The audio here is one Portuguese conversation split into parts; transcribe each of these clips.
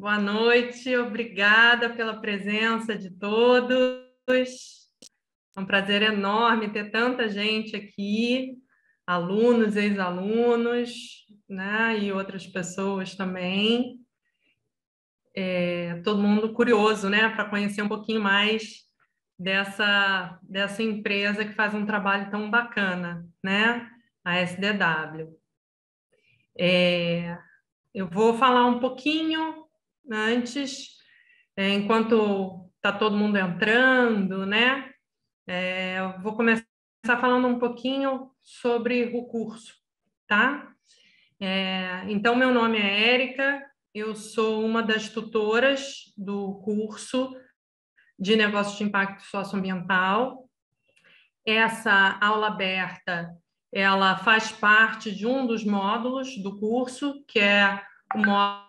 Boa noite, obrigada pela presença de todos. É um prazer enorme ter tanta gente aqui, alunos, ex-alunos, né, e outras pessoas também. Todo mundo curioso, né, para conhecer um pouquinho mais dessa empresa que faz um trabalho tão bacana, né, a SDW. Eu vou falar um pouquinho antes, enquanto está todo mundo entrando, né? Eu vou começar falando um pouquinho sobre o curso, tá? Então, meu nome é Érica, eu sou uma das tutoras do curso de Negócios de Impacto Socioambiental. Essa aula aberta, ela faz parte de um dos módulos do curso, que é o módulo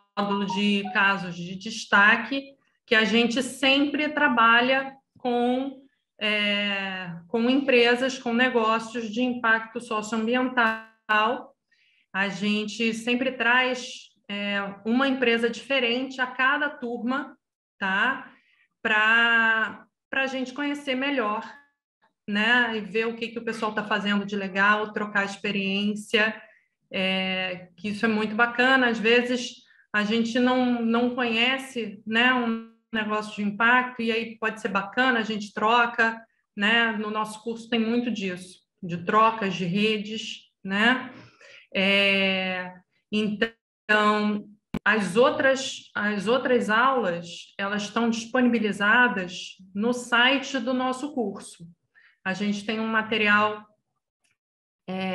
de casos de destaque, que a gente sempre trabalha com empresas, com negócios de impacto socioambiental. A gente sempre traz uma empresa diferente a cada turma, tá? Para a gente conhecer melhor, né? E ver o que o pessoal está fazendo de legal, trocar experiência, que isso é muito bacana. Às vezes a gente não conhece, né, um negócio de impacto, e aí pode ser bacana, a gente troca, né? No nosso curso tem muito disso, de trocas de redes, né? Então, as outras aulas, elas estão disponibilizadas no site do nosso curso. A gente tem um material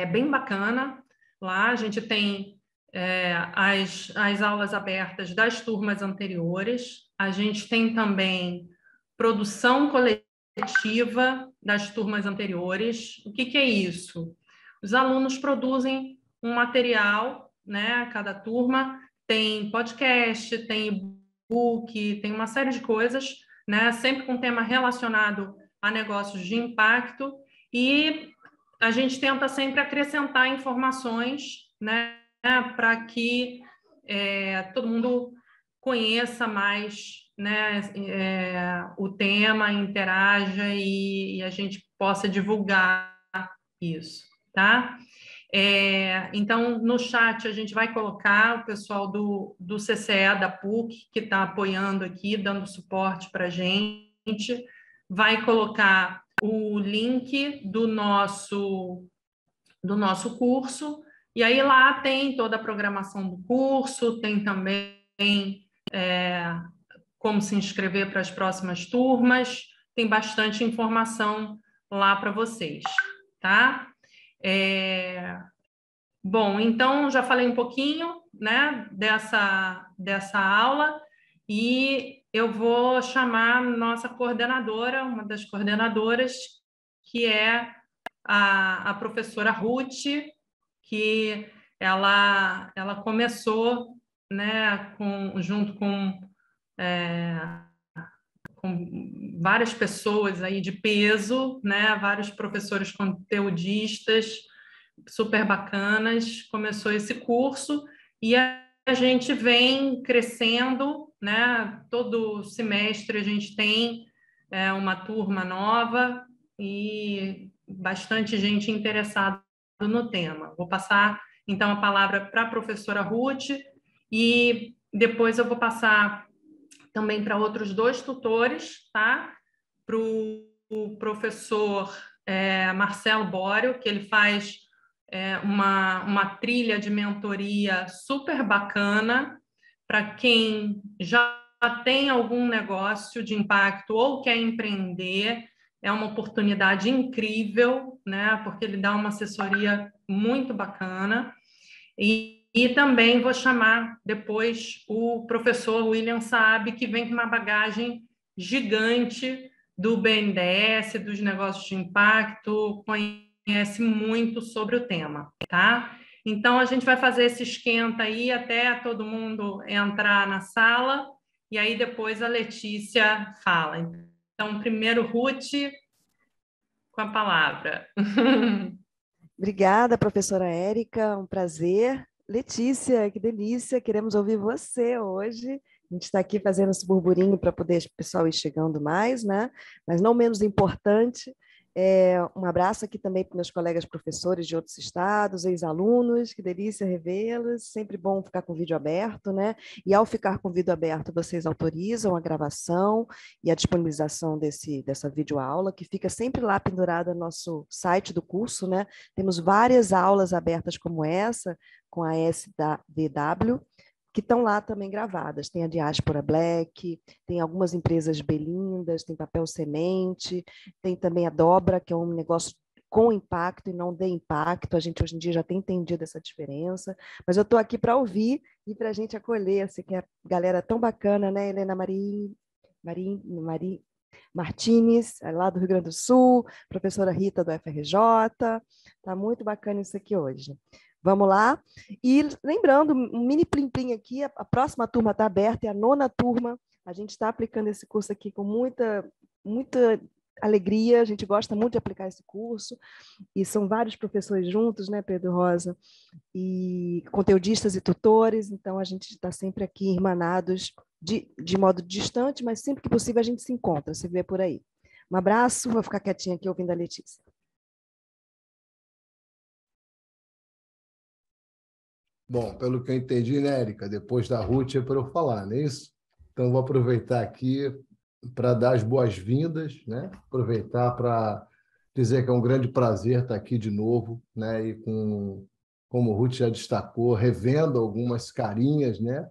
bem bacana lá, a gente tem as aulas abertas das turmas anteriores, a gente tem também produção coletiva das turmas anteriores. O que é isso? Os alunos produzem um material, né? Cada turma tem podcast, tem e-book, tem uma série de coisas, né? Sempre com tema relacionado a negócios de impacto, e a gente tenta sempre acrescentar informações, né, para que todo mundo conheça mais, né, o tema, interaja e a gente possa divulgar isso, tá? Então, no chat a gente vai colocar o pessoal do CCE, da PUC, que está apoiando aqui, dando suporte para a gente, vai colocar o link do nosso curso, e aí lá tem toda a programação do curso, tem também como se inscrever para as próximas turmas, tem bastante informação lá para vocês, tá? Bom, então já falei um pouquinho, né, dessa aula, e eu vou chamar nossa coordenadora, uma das coordenadoras, que é a professora Ruth, que ela começou, né, junto com várias pessoas aí de peso, né, vários professores conteudistas super bacanas, começou esse curso e a gente vem crescendo, né? Todo semestre a gente tem uma turma nova e bastante gente interessada no tema. Vou passar, então, a palavra para a professora Ruth e depois eu vou passar também para outros dois tutores, tá? Para o professor Marcelo Bório, que ele faz uma trilha de mentoria super bacana para quem já tem algum negócio de impacto ou quer empreender. É uma oportunidade incrível, né? Porque ele dá uma assessoria muito bacana. E também vou chamar depois o professor William Saab, que vem com uma bagagem gigante do BNDES, dos negócios de impacto, conhece muito sobre o tema, tá? Então, a gente vai fazer esse esquenta aí até todo mundo entrar na sala, e aí depois a Letícia fala. Então, primeiro, Ruth, com a palavra. Obrigada, professora Érica, um prazer. Letícia, que delícia, queremos ouvir você hoje. A gente está aqui fazendo esse burburinho para poder o pessoal ir chegando mais, né? Mas não menos importante, um abraço aqui também para meus colegas professores de outros estados, ex-alunos, que delícia revê-los, sempre bom ficar com o vídeo aberto, né? E ao ficar com o vídeo aberto, vocês autorizam a gravação e a disponibilização dessa videoaula, que fica sempre lá pendurada no nosso site do curso, né? Temos várias aulas abertas como essa, com a SDW, que estão lá também gravadas. Tem a Diáspora Black, tem algumas empresas belindas, tem papel semente, tem também a Dobra, que é um negócio com impacto e não de impacto. A gente hoje em dia já tem entendido essa diferença, mas eu estou aqui para ouvir e para a gente acolher, assim, que é a galera tão bacana, né? Helena Martins, lá do Rio Grande do Sul, professora Rita do FRJ. Está muito bacana isso aqui hoje. Vamos lá. E lembrando, um mini plim-plim aqui, a próxima turma está aberta, é a 9ª turma. A gente está aplicando esse curso aqui com muita alegria, a gente gosta muito de aplicar esse curso, e são vários professores juntos, né, Pedro Rosa, e conteudistas e tutores, então a gente está sempre aqui irmanados de modo distante, mas sempre que possível a gente se encontra, se vê por aí. Um abraço, vou ficar quietinha aqui ouvindo a Letícia. Bom, pelo que eu entendi, né, Érica, depois da Ruth é para eu falar, não é isso? Então, vou aproveitar aqui para dar as boas-vindas, né? Aproveitar para dizer que é um grande prazer estar aqui de novo, né? E como o Ruth já destacou, revendo algumas carinhas, né?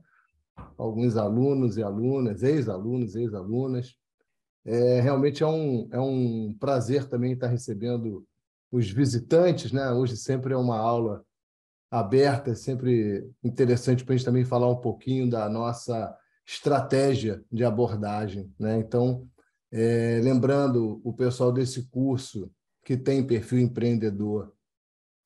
Alguns alunos e alunas, ex-alunos, ex-alunas. Realmente é um prazer também estar recebendo os visitantes, né? Hoje sempre é uma aula aberta, é sempre interessante para a gente também falar um pouquinho da nossa estratégia de abordagem, né? Então, lembrando o pessoal desse curso que tem perfil empreendedor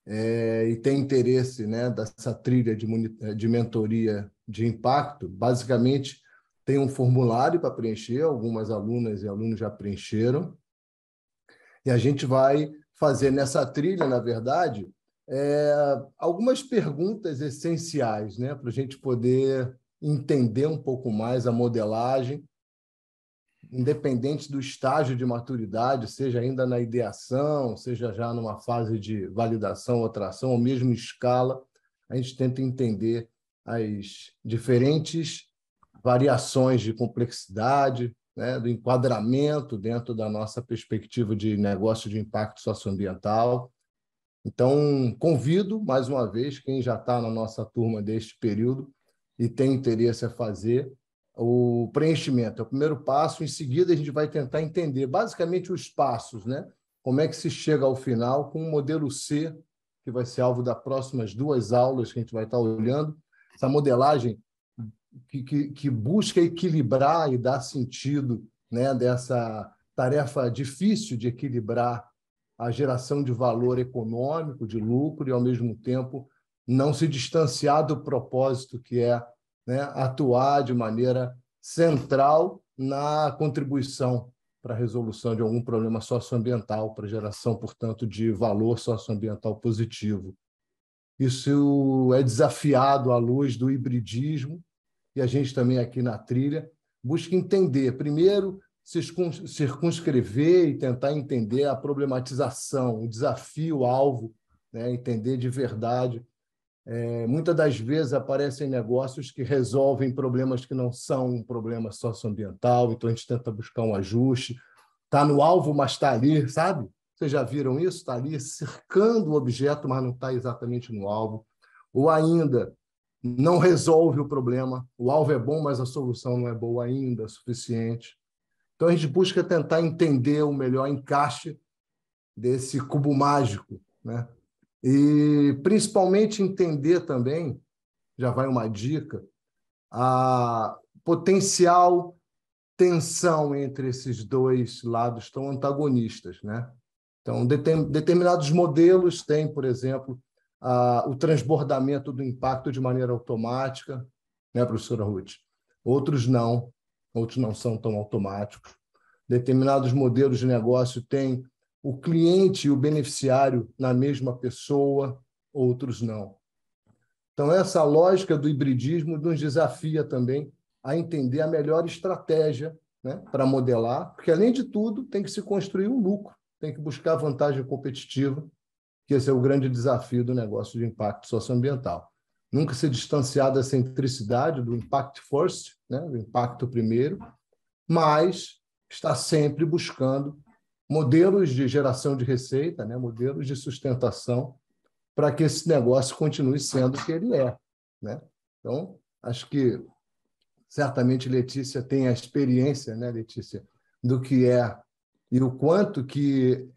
e tem interesse, né, dessa trilha de mentoria de impacto, basicamente tem um formulário para preencher, algumas alunas e alunos já preencheram, e a gente vai fazer nessa trilha, na verdade, algumas perguntas essenciais, né, para a gente poder entender um pouco mais a modelagem, independente do estágio de maturidade, seja ainda na ideação, seja já numa fase de validação ou tração, ou mesmo em escala, a gente tenta entender as diferentes variações de complexidade, né, do enquadramento dentro da nossa perspectiva de negócio de impacto socioambiental. Então, convido, mais uma vez, quem já está na nossa turma deste período e tem interesse a fazer o preenchimento. É o primeiro passo. Em seguida, a gente vai tentar entender basicamente os passos, né? Como é que se chega ao final com o modelo C, que vai ser alvo das próximas 2 aulas que a gente vai estar olhando. Essa modelagem que busca equilibrar e dar sentido, né, dessa tarefa difícil de equilibrar a geração de valor econômico, de lucro, e, ao mesmo tempo, não se distanciar do propósito, que é, né, atuar de maneira central na contribuição para a resolução de algum problema socioambiental, para a geração, portanto, de valor socioambiental positivo. Isso é desafiado à luz do hibridismo, e a gente também aqui na trilha busca entender, primeiro, circunscrever e tentar entender a problematização, o desafio, o alvo, né? Entender de verdade. Muitas das vezes aparecem negócios que resolvem problemas que não são um problema socioambiental, então a gente tenta buscar um ajuste. Está no alvo, mas está ali, sabe? Vocês já viram isso? Está ali cercando o objeto, mas não está exatamente no alvo. Ou ainda, não resolve o problema. O alvo é bom, mas a solução não é boa ainda, suficiente. Então, a gente busca tentar entender o melhor encaixe desse cubo mágico, né? E, principalmente, entender também, já vai uma dica, a potencial tensão entre esses dois lados tão antagonistas, né? Então, determinados modelos têm, por exemplo, o transbordamento do impacto de maneira automática, né, professora Ruth? Outros não são tão automáticos. Determinados modelos de negócio têm o cliente e o beneficiário na mesma pessoa, outros não. Então, essa lógica do hibridismo nos desafia também a entender a melhor estratégia, né, para modelar, porque, além de tudo, tem que se construir um lucro, tem que buscar vantagem competitiva, que esse é o grande desafio do negócio de impacto socioambiental. Nunca se distanciar da centricidade, do impact first, né, do impacto primeiro, mas está sempre buscando modelos de geração de receita, né, modelos de sustentação, para que esse negócio continue sendo o que ele é, né? Então, acho que certamente Letícia tem a experiência, né, Letícia, do que é e o quanto que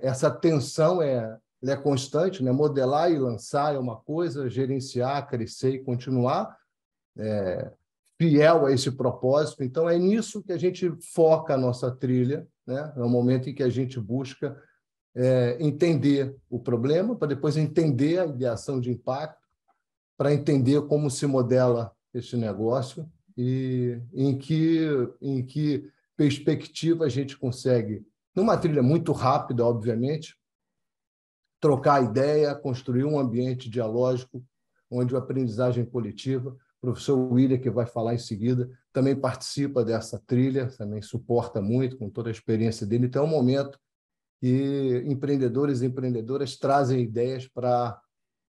essa tensão é constante, né? Modelar e lançar é uma coisa, gerenciar, crescer e continuar fiel a esse propósito. Então, é nisso que a gente foca a nossa trilha, né? É o momento em que a gente busca entender o problema, para depois entender a ideação de impacto, para entender como se modela esse negócio e em que perspectiva a gente consegue, numa trilha muito rápida, obviamente, trocar ideia, construir um ambiente dialógico, onde a aprendizagem coletiva, o professor William, que vai falar em seguida, também participa dessa trilha, também suporta muito, com toda a experiência dele. Então, é um momento que empreendedores e empreendedoras trazem ideias para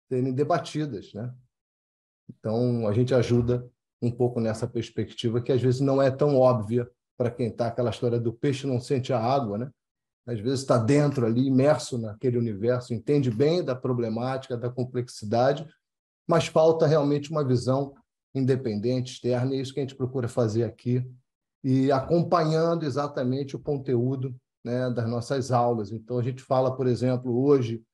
serem debatidas, né? Então, a gente ajuda um pouco nessa perspectiva, que às vezes não é tão óbvia para quem está, aquela história do peixe não sente a água, né? Às vezes está dentro ali, imerso naquele universo, entende bem da problemática, da complexidade, mas falta realmente uma visão independente, externa, e é isso que a gente procura fazer aqui, e acompanhando exatamente o conteúdo, né, das nossas aulas. Então, a gente fala, por exemplo, hoje,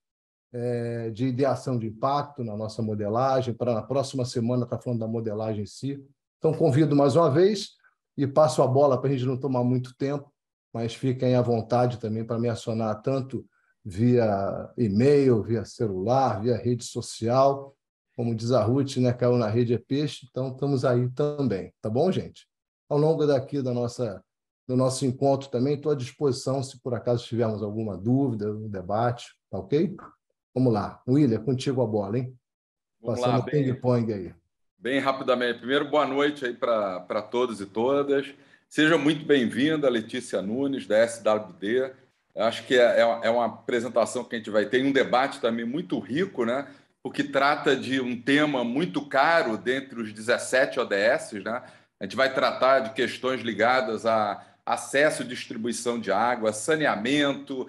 de ideação de impacto na nossa modelagem, para na próxima semana estar falando da modelagem em si. Então, convido mais uma vez e passo a bola para a gente não tomar muito tempo, mas fiquem à vontade também para me acionar tanto via e-mail, via celular, via rede social. Como diz a Ruth, né, caiu na rede é peixe, então estamos aí também. Tá bom, gente? Ao longo daqui do nosso encontro também, estou à disposição se por acaso tivermos alguma dúvida, um debate, tá ok? Vamos lá. William, contigo a bola, hein? Vamos Passando lá, o ping-pong aí. bem rapidamente. Primeiro, boa noite aí para todos e todas. Seja muito bem-vinda, Letícia Nunes, da SWD. Eu acho que é uma apresentação que a gente vai ter, um debate também muito rico, né? Porque trata de um tema muito caro dentre os 17 ODSs, né? A gente vai tratar de questões ligadas a acesso e distribuição de água, saneamento,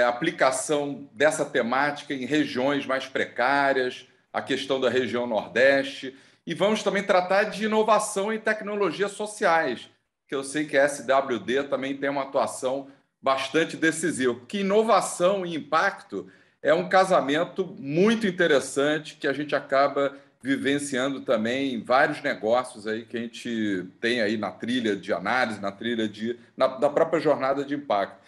aplicação dessa temática em regiões mais precárias, a questão da região Nordeste. E vamos também tratar de inovação em tecnologias sociais, que eu sei que a SWD também tem uma atuação bastante decisiva, porque inovação e impacto é um casamento muito interessante que a gente acaba vivenciando também em vários negócios aí que a gente tem aí na trilha de análise, da própria jornada de impacto.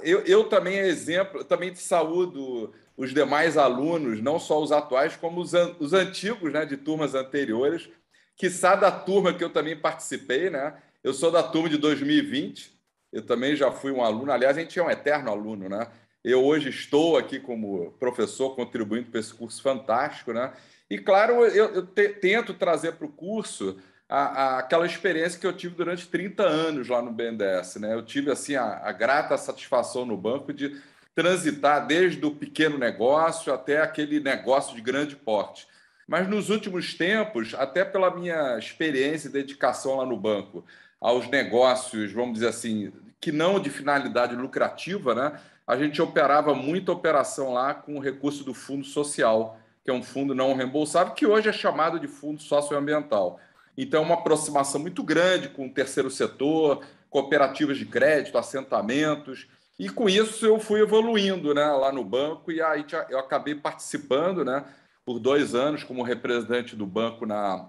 Eu também exemplo, também saúdo os demais alunos, não só os atuais, como os antigos, né, de turmas anteriores, quiçá da turma que eu também participei, né? Eu sou da turma de 2020, eu também já fui um aluno, aliás, a gente é um eterno aluno, né? Eu hoje estou aqui como professor, contribuindo para esse curso fantástico, né? E, claro, eu tento trazer para o curso aquela experiência que eu tive durante 30 anos lá no BNDES, né? Eu tive assim, a grata satisfação no banco de transitar desde o pequeno negócio até aquele negócio de grande porte. Mas nos últimos tempos, até pela minha experiência e dedicação lá no banco aos negócios, vamos dizer assim, que não de finalidade lucrativa, né? A gente operava muita operação lá com o recurso do Fundo Social, que é um fundo não reembolsável, que hoje é chamado de Fundo Socioambiental. Então, uma aproximação muito grande com o terceiro setor, cooperativas de crédito, assentamentos. E com isso eu fui evoluindo, né, lá no banco, e aí eu acabei participando, né, por 2 anos como representante do banco na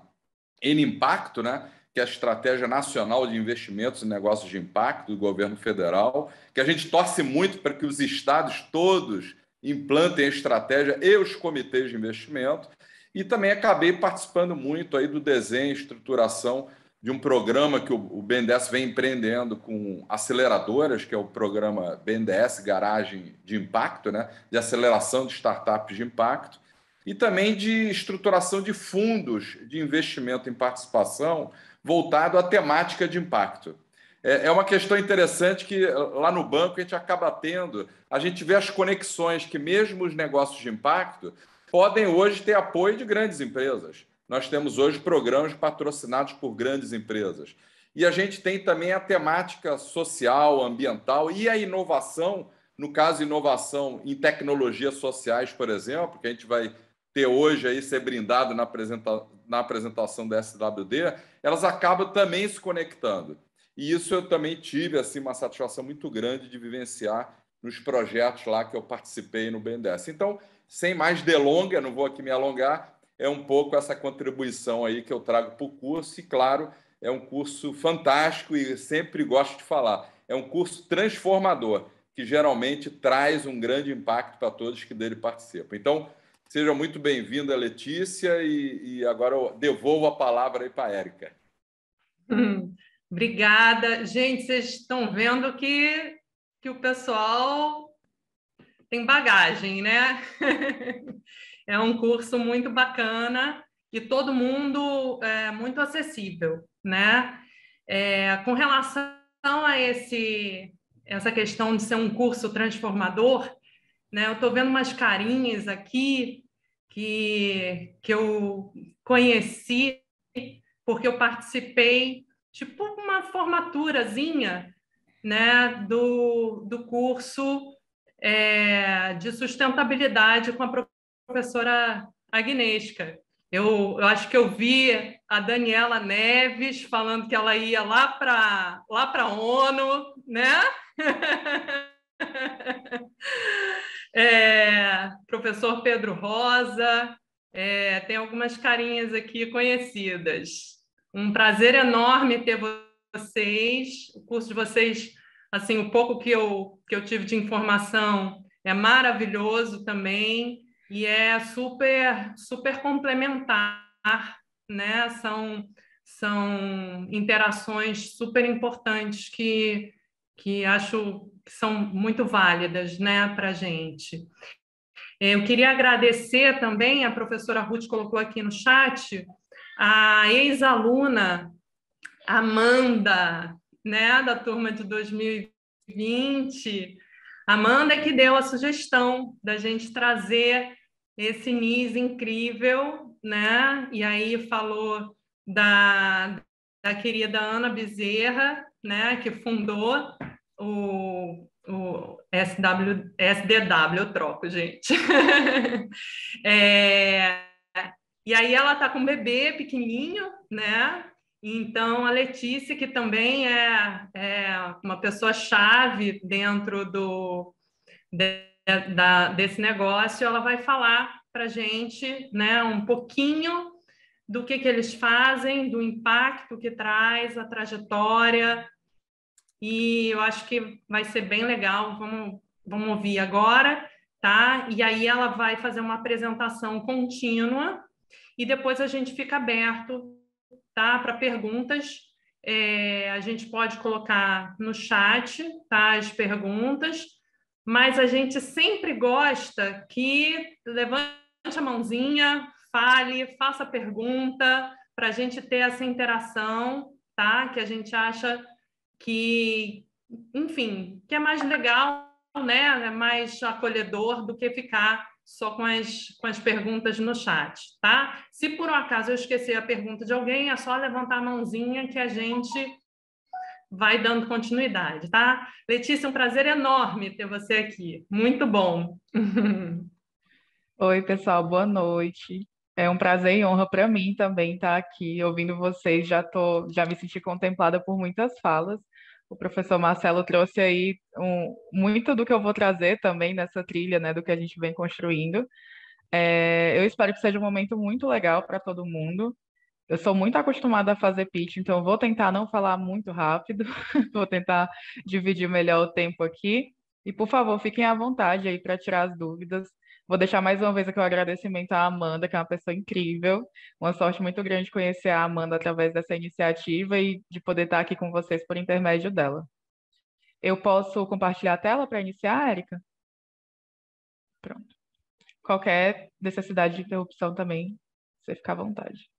Impacto, né, que é a Estratégia Nacional de Investimentos e Negócios de Impacto do governo federal, que a gente torce muito para que os estados todos implantem a estratégia e os comitês de investimento. E também acabei participando muito aí do desenho e estruturação de um programa que o BNDES vem empreendendo com aceleradoras, que é o programa BNDES Garagem de Impacto, né, de aceleração de startups de impacto. e também de estruturação de fundos de investimento em participação voltado à temática de impacto. É uma questão interessante que lá no banco a gente acaba tendo, a gente vê as conexões que mesmo os negócios de impacto podem hoje ter apoio de grandes empresas. Nós temos hoje programas patrocinados por grandes empresas. E a gente tem também a temática social, ambiental e a inovação, no caso, inovação em tecnologias sociais, por exemplo, que a gente vai ter hoje aí ser brindado na apresentação da SWD, elas acabam também se conectando. E isso eu também tive assim, uma satisfação muito grande de vivenciar nos projetos lá que eu participei no BNDES. Então, sem mais delonga, não vou aqui me alongar, é um pouco essa contribuição aí que eu trago para o curso, e claro, é um curso fantástico e sempre gosto de falar, é um curso transformador, que geralmente traz um grande impacto para todos que dele participam. Então, seja muito bem-vinda, Letícia, e agora eu devolvo a palavra aí para a Érica. Obrigada. Gente, vocês estão vendo que o pessoal tem bagagem, né? É um curso muito bacana e todo mundo é muito acessível, né? Com relação a essa questão de ser um curso transformador, né? Eu estou vendo umas carinhas aqui que eu conheci porque eu participei, tipo uma formaturazinha, né, do curso de sustentabilidade com a professora Agnieszka. Eu acho que eu vi a Daniela Neves falando que ela ia lá para a ONU, né? Professor Pedro Rosa, tem algumas carinhas aqui conhecidas. Um prazer enorme ter vocês. O curso de vocês, assim, o pouco que eu tive de informação é maravilhoso também e é super, super complementar, né? São interações super importantes que acho que são muito válidas, né, para a gente. Eu queria agradecer também, a professora Ruth colocou aqui no chat, a ex-aluna Amanda, né, da turma de 2020. Amanda que deu a sugestão da gente trazer esse NIS incrível, né? E aí falou da querida Ana Bezerra, né, que fundou o SDW, eu troco, gente. E aí ela está com um bebê pequenininho, né? Então, a Letícia, que também é uma pessoa-chave dentro desse negócio, ela vai falar para a gente, né, um pouquinho do que eles fazem, do impacto que traz, a trajetória, e eu acho que vai ser bem legal. Vamos ouvir agora, tá? E aí ela vai fazer uma apresentação contínua e depois a gente fica aberto, tá, para perguntas. A gente pode colocar no chat, tá, as perguntas, mas a gente sempre gosta que levante a mãozinha, fale, faça pergunta, para a gente ter essa interação, tá? Que a gente acha que, enfim, que é mais legal, né? É mais acolhedor do que ficar só com as perguntas no chat, tá? Se por um acaso eu esquecer a pergunta de alguém, é só levantar a mãozinha que a gente vai dando continuidade, tá? Letícia, um prazer enorme ter você aqui. Muito bom. Oi, pessoal, boa noite. É um prazer e honra para mim também estar aqui ouvindo vocês. Já me senti contemplada por muitas falas. O professor Marcelo trouxe aí muito do que eu vou trazer também nessa trilha, né, do que a gente vem construindo. Eu espero que seja um momento muito legal para todo mundo. Eu sou muito acostumada a fazer pitch, então eu vou tentar não falar muito rápido, vou tentar dividir melhor o tempo aqui. E, por favor, fiquem à vontade aí para tirar as dúvidas. Vou deixar mais uma vez aqui o agradecimento à Amanda, que é uma pessoa incrível. Uma sorte muito grande conhecer a Amanda através dessa iniciativa e de poder estar aqui com vocês por intermédio dela. Eu posso compartilhar a tela para iniciar, Érica? Pronto. qualquer necessidade de interrupção também, você fica à vontade.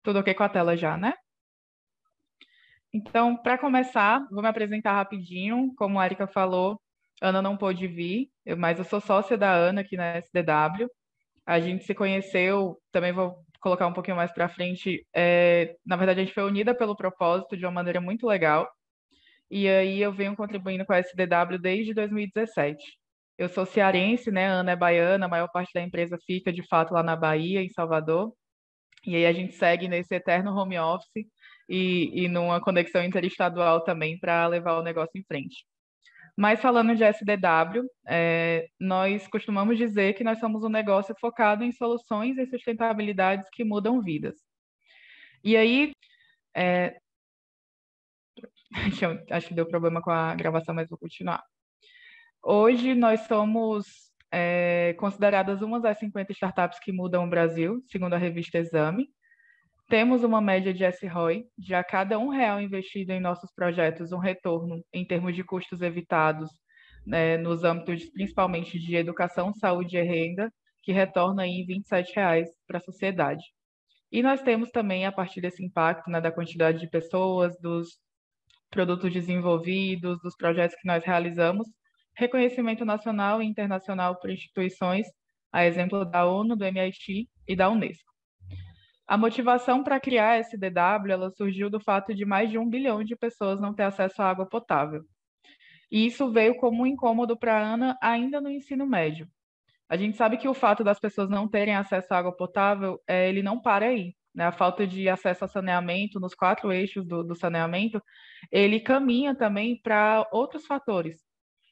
Tudo ok com a tela já, né? Então, para começar, vou me apresentar rapidinho. Como a Erika falou, Ana não pôde vir, mas eu sou sócia da Ana aqui na SDW. A gente se conheceu, também vou colocar um pouquinho mais para frente. Na verdade, a gente foi unida pelo propósito de uma maneira muito legal. E aí eu venho contribuindo com a SDW desde 2017. Eu sou cearense, né? A Ana é baiana, a maior parte da empresa fica de fato lá na Bahia, em Salvador. E aí a gente segue nesse eterno home office e numa conexão interestadual também para levar o negócio em frente. Mas falando de SDW, nós costumamos dizer que nós somos um negócio focado em soluções e sustentabilidades que mudam vidas. E aí, acho que deu problema com a gravação, mas vou continuar. Hoje nós somos consideradas uma das 50 startups que mudam o Brasil, segundo a revista Exame. Temos uma média de SROI, de a cada R$1 investido em nossos projetos, um retorno em termos de custos evitados, nos âmbitos principalmente de educação, saúde e renda, que retorna aí em R$27 para a sociedade. E nós temos também, a partir desse impacto, né, da quantidade de pessoas, dos produtos desenvolvidos, dos projetos que nós realizamos, reconhecimento nacional e internacional por instituições, a exemplo da ONU, do MIT e da Unesco. A motivação para criar a SDW, ela surgiu do fato de mais de 1 bilhão de pessoas não ter acesso à água potável. E isso veio como um incômodo para a Ana ainda no ensino médio. A gente sabe que o fato das pessoas não terem acesso à água potável, ele não para aí, né? A falta de acesso ao saneamento, nos 4 eixos do saneamento, ele caminha também para outros fatores.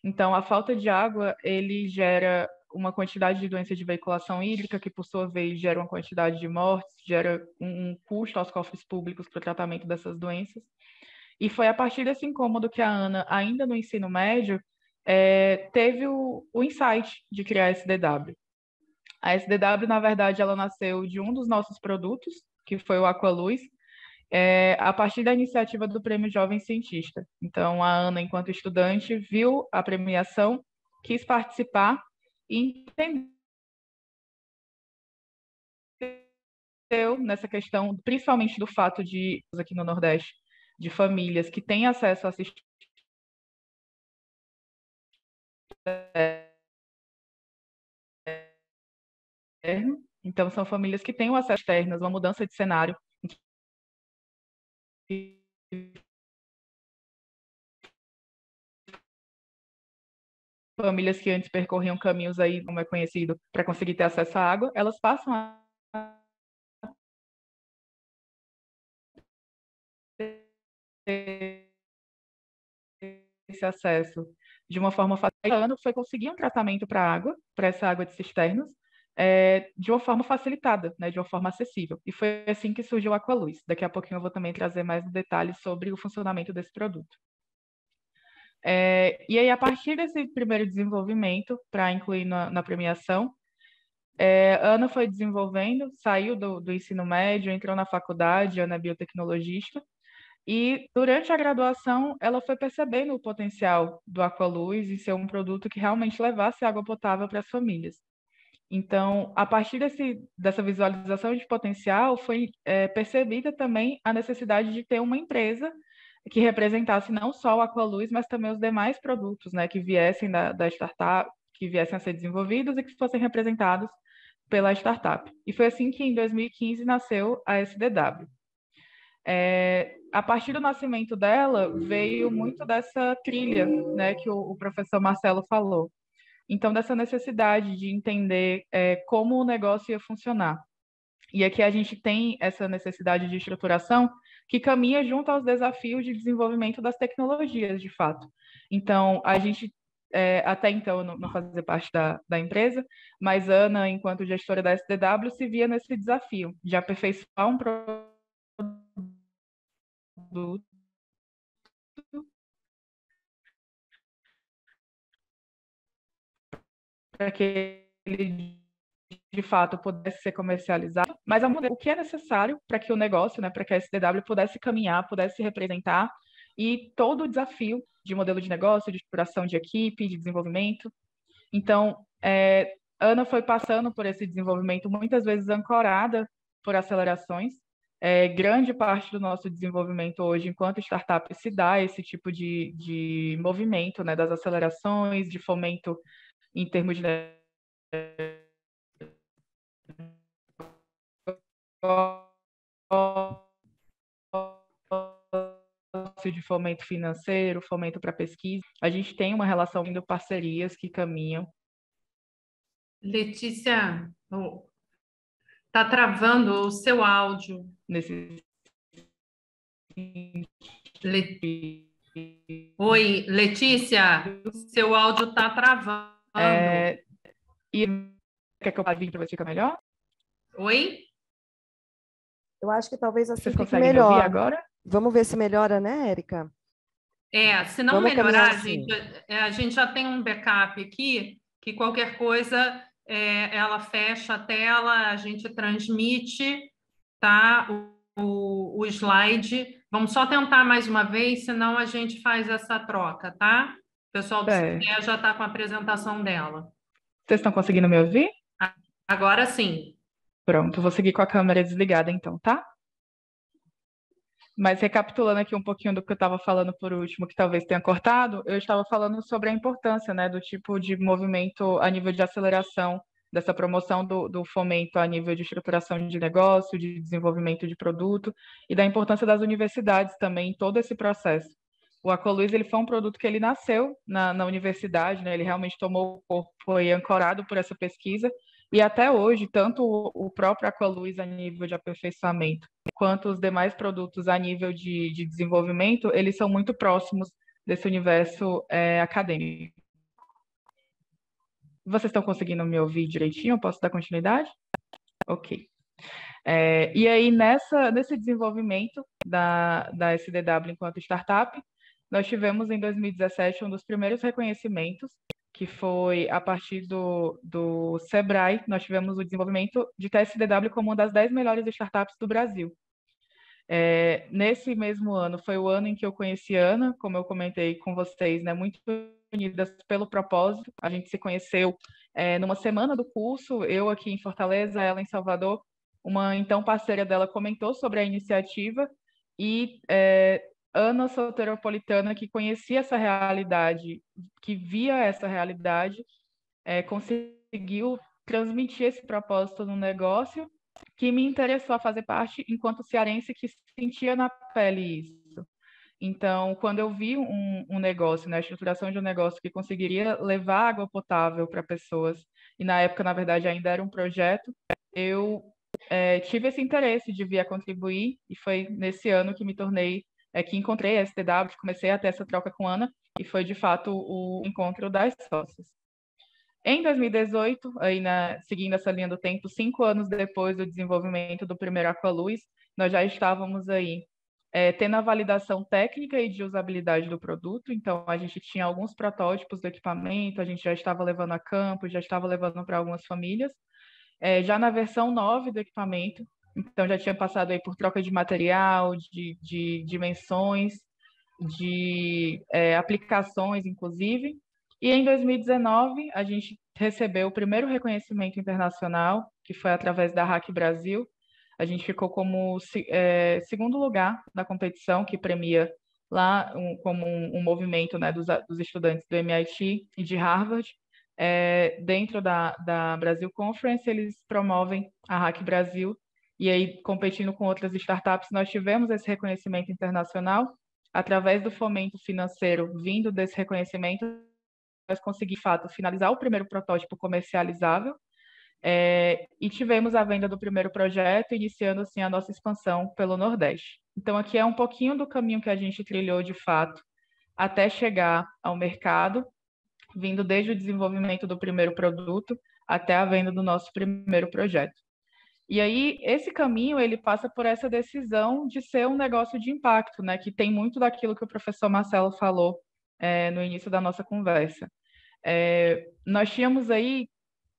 Então, a falta de água, ele gera uma quantidade de doenças de veiculação hídrica, que, por sua vez, gera uma quantidade de mortes, gera um custo aos cofres públicos para o tratamento dessas doenças. E foi a partir desse incômodo que a Ana, ainda no ensino médio, teve o insight de criar a SDW. A SDW, na verdade, ela nasceu de um dos nossos produtos, que foi o Aqualuz, a partir da iniciativa do Prêmio Jovem Cientista. Então, a Ana, enquanto estudante, viu a premiação, quis participar e entendeu nessa questão, principalmente do fato de, aqui no Nordeste, de famílias que têm acesso a assistência, então são famílias que têm o acesso externo, uma mudança de cenário, famílias que antes percorriam caminhos aí, como é conhecido, para conseguir ter acesso à água, elas passam a ter esse acesso de uma forma facilitada. Foi conseguir um tratamento para água, para essa água de cisternas, de uma forma facilitada, né, de uma forma acessível. E foi assim que surgiu o Aqualuz. Daqui a pouquinho eu vou também trazer mais detalhes sobre o funcionamento desse produto. E aí, a partir desse primeiro desenvolvimento, para incluir na premiação, a Ana foi desenvolvendo, saiu do ensino médio, entrou na faculdade, Ana é biotecnologista, e durante a graduação ela foi percebendo o potencial do Aqualuz em ser um produto que realmente levasse água potável para as famílias. Então, a partir dessa visualização de potencial, foi percebida também a necessidade de ter uma empresa que representasse não só o Aqualuz, mas também os demais produtos, né, que viessem da startup, que viessem a ser desenvolvidos e que fossem representados pela startup. E foi assim que, em 2015, nasceu a SDW. A partir do nascimento dela, veio muito dessa trilha, né, que o professor Marcelo falou. Então, dessa necessidade de entender como o negócio ia funcionar. E aqui a gente tem essa necessidade de estruturação que caminha junto aos desafios de desenvolvimento das tecnologias, de fato. Então, a gente, até então, não fazia parte da empresa, mas Ana, enquanto gestora da SDW, se via nesse desafio de aperfeiçoar um produto para que ele, de fato, pudesse ser comercializado, mas o que é necessário para que o negócio, né, para que a SDW pudesse caminhar, pudesse se representar, e todo o desafio de modelo de negócio, de estruturação de equipe, de desenvolvimento. Então, Ana foi passando por esse desenvolvimento, muitas vezes ancorada por acelerações. Grande parte do nosso desenvolvimento hoje, enquanto startup, se dá esse tipo de movimento, né, das acelerações, de fomento em termos de fomento financeiro, fomento para pesquisa. A gente tem uma relação de parcerias que caminham. Letícia, está travando o seu áudio. Oi, Letícia, seu áudio está travando. E quer que eu vim para ver se fica melhor? Oi? Eu acho que talvez assim Vocês fique conseguem melhor. me ouvir agora? Vamos ver se melhora, né, Érica? Se não Vamos melhorar, assim. a gente já tem um backup aqui, que qualquer coisa ela fecha a tela, a gente transmite, tá? O slide. Vamos só tentar mais uma vez, senão a gente faz essa troca, tá? O pessoal do CTE já está com a apresentação dela. Vocês estão conseguindo me ouvir? Agora sim. Pronto, vou seguir com a câmera desligada então, tá? Mas recapitulando aqui um pouquinho do que eu estava falando por último, que talvez tenha cortado, eu estava falando sobre a importância, né, do tipo de movimento a nível de aceleração, dessa promoção do fomento a nível de estruturação de negócio, de desenvolvimento de produto, e da importância das universidades também em todo esse processo. O Aqualuiz, ele foi um produto que ele nasceu na universidade, né, ele realmente tomou o corpo, foi ancorado por essa pesquisa, e até hoje, tanto o próprio Aqualuiz a nível de aperfeiçoamento, quanto os demais produtos a nível de desenvolvimento, eles são muito próximos desse universo acadêmico. Vocês estão conseguindo me ouvir direitinho? Eu posso dar continuidade? Ok. E aí, nesse desenvolvimento da SDW enquanto startup, nós tivemos em 2017 um dos primeiros reconhecimentos, que foi a partir do Sebrae. Nós tivemos o desenvolvimento de TSDW como uma das 10 melhores startups do Brasil. Nesse mesmo ano, foi o ano em que eu conheci a Ana, como eu comentei com vocês, né, muito unidas pelo propósito. A gente se conheceu numa semana do curso, eu aqui em Fortaleza, ela em Salvador. Uma então parceira dela comentou sobre a iniciativa e Ana soteropolitana, que conhecia essa realidade, que via essa realidade, conseguiu transmitir esse propósito no negócio, que me interessou a fazer parte enquanto cearense que sentia na pele isso. Então, quando eu vi um negócio, né, a estruturação de um negócio que conseguiria levar água potável para pessoas, e na época, na verdade, ainda era um projeto, eu tive esse interesse de vir a contribuir, e foi nesse ano que me tornei, que encontrei a STW, comecei a ter essa troca com a Ana, e foi, de fato, o encontro das sócias. Em 2018, seguindo essa linha do tempo, 5 anos depois do desenvolvimento do primeiro Aqualuiz, nós já estávamos aí tendo a validação técnica e de usabilidade do produto. Então, a gente tinha alguns protótipos do equipamento, a gente já estava levando a campo, já estava levando para algumas famílias. Já na versão 9 do equipamento, então já tinha passado aí por troca de material, de dimensões, de aplicações, inclusive. E em 2019, a gente recebeu o primeiro reconhecimento internacional, que foi através da Hack Brasil. A gente ficou como segundo lugar na competição, que premia lá como um movimento, né, dos estudantes do MIT e de Harvard. Dentro da Brasil Conference, eles promovem a Hack Brasil, e aí, competindo com outras startups, nós tivemos esse reconhecimento internacional. Através do fomento financeiro vindo desse reconhecimento, nós conseguimos, de fato, finalizar o primeiro protótipo comercializável, e tivemos a venda do primeiro projeto, iniciando assim a nossa expansão pelo Nordeste. Então, aqui é um pouquinho do caminho que a gente trilhou, de fato, até chegar ao mercado, vindo desde o desenvolvimento do primeiro produto até a venda do nosso primeiro projeto. E aí, esse caminho, ele passa por essa decisão de ser um negócio de impacto, né? Que tem muito daquilo que o professor Marcelo falou no início da nossa conversa. Nós tínhamos aí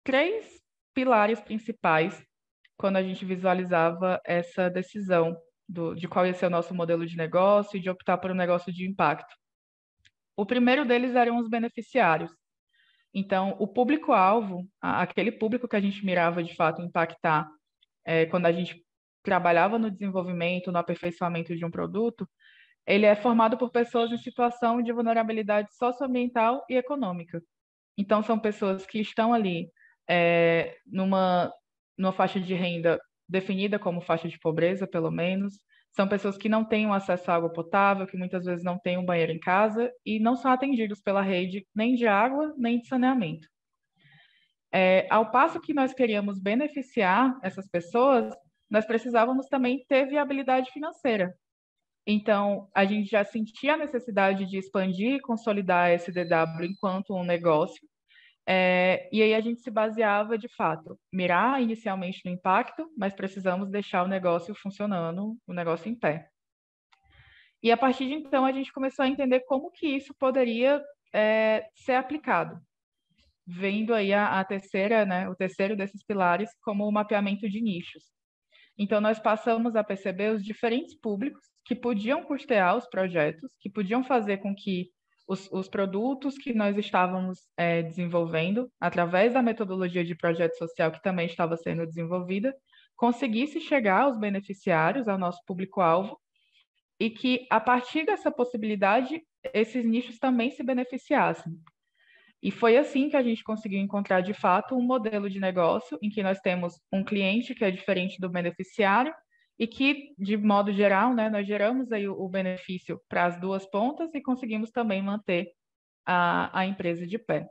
3 pilares principais quando a gente visualizava essa decisão de qual ia ser o nosso modelo de negócio e de optar por um negócio de impacto. O primeiro deles eram os beneficiários. Então, o público-alvo, aquele público que a gente mirava de fato impactar quando a gente trabalhava no desenvolvimento, no aperfeiçoamento de um produto, ele é formado por pessoas em situação de vulnerabilidade socioambiental e econômica. Então, são pessoas que estão ali numa faixa de renda definida como faixa de pobreza, pelo menos. São pessoas que não têm acesso à água potável, que muitas vezes não têm um banheiro em casa e não são atendidos pela rede nem de água, nem de saneamento. Ao passo que nós queríamos beneficiar essas pessoas, nós precisávamos também ter viabilidade financeira. Então, a gente já sentia a necessidade de expandir e consolidar a SDW enquanto um negócio, e aí a gente se baseava, de fato, mirar inicialmente no impacto, mas precisamos deixar o negócio funcionando, o negócio em pé. E a partir de então, a gente começou a entender como que isso poderia ser aplicado, vendo aí a terceira, né, o terceiro desses pilares como o mapeamento de nichos. Então, nós passamos a perceber os diferentes públicos que podiam custear os projetos, que podiam fazer com que os produtos que nós estávamos desenvolvendo, através da metodologia de projeto social que também estava sendo desenvolvida, conseguisse chegar aos beneficiários, ao nosso público-alvo, e que, a partir dessa possibilidade, esses nichos também se beneficiassem. E foi assim que a gente conseguiu encontrar, de fato, um modelo de negócio em que nós temos um cliente que é diferente do beneficiário e que, de modo geral, né, nós geramos aí o benefício para as duas pontas e conseguimos também manter a empresa de pé.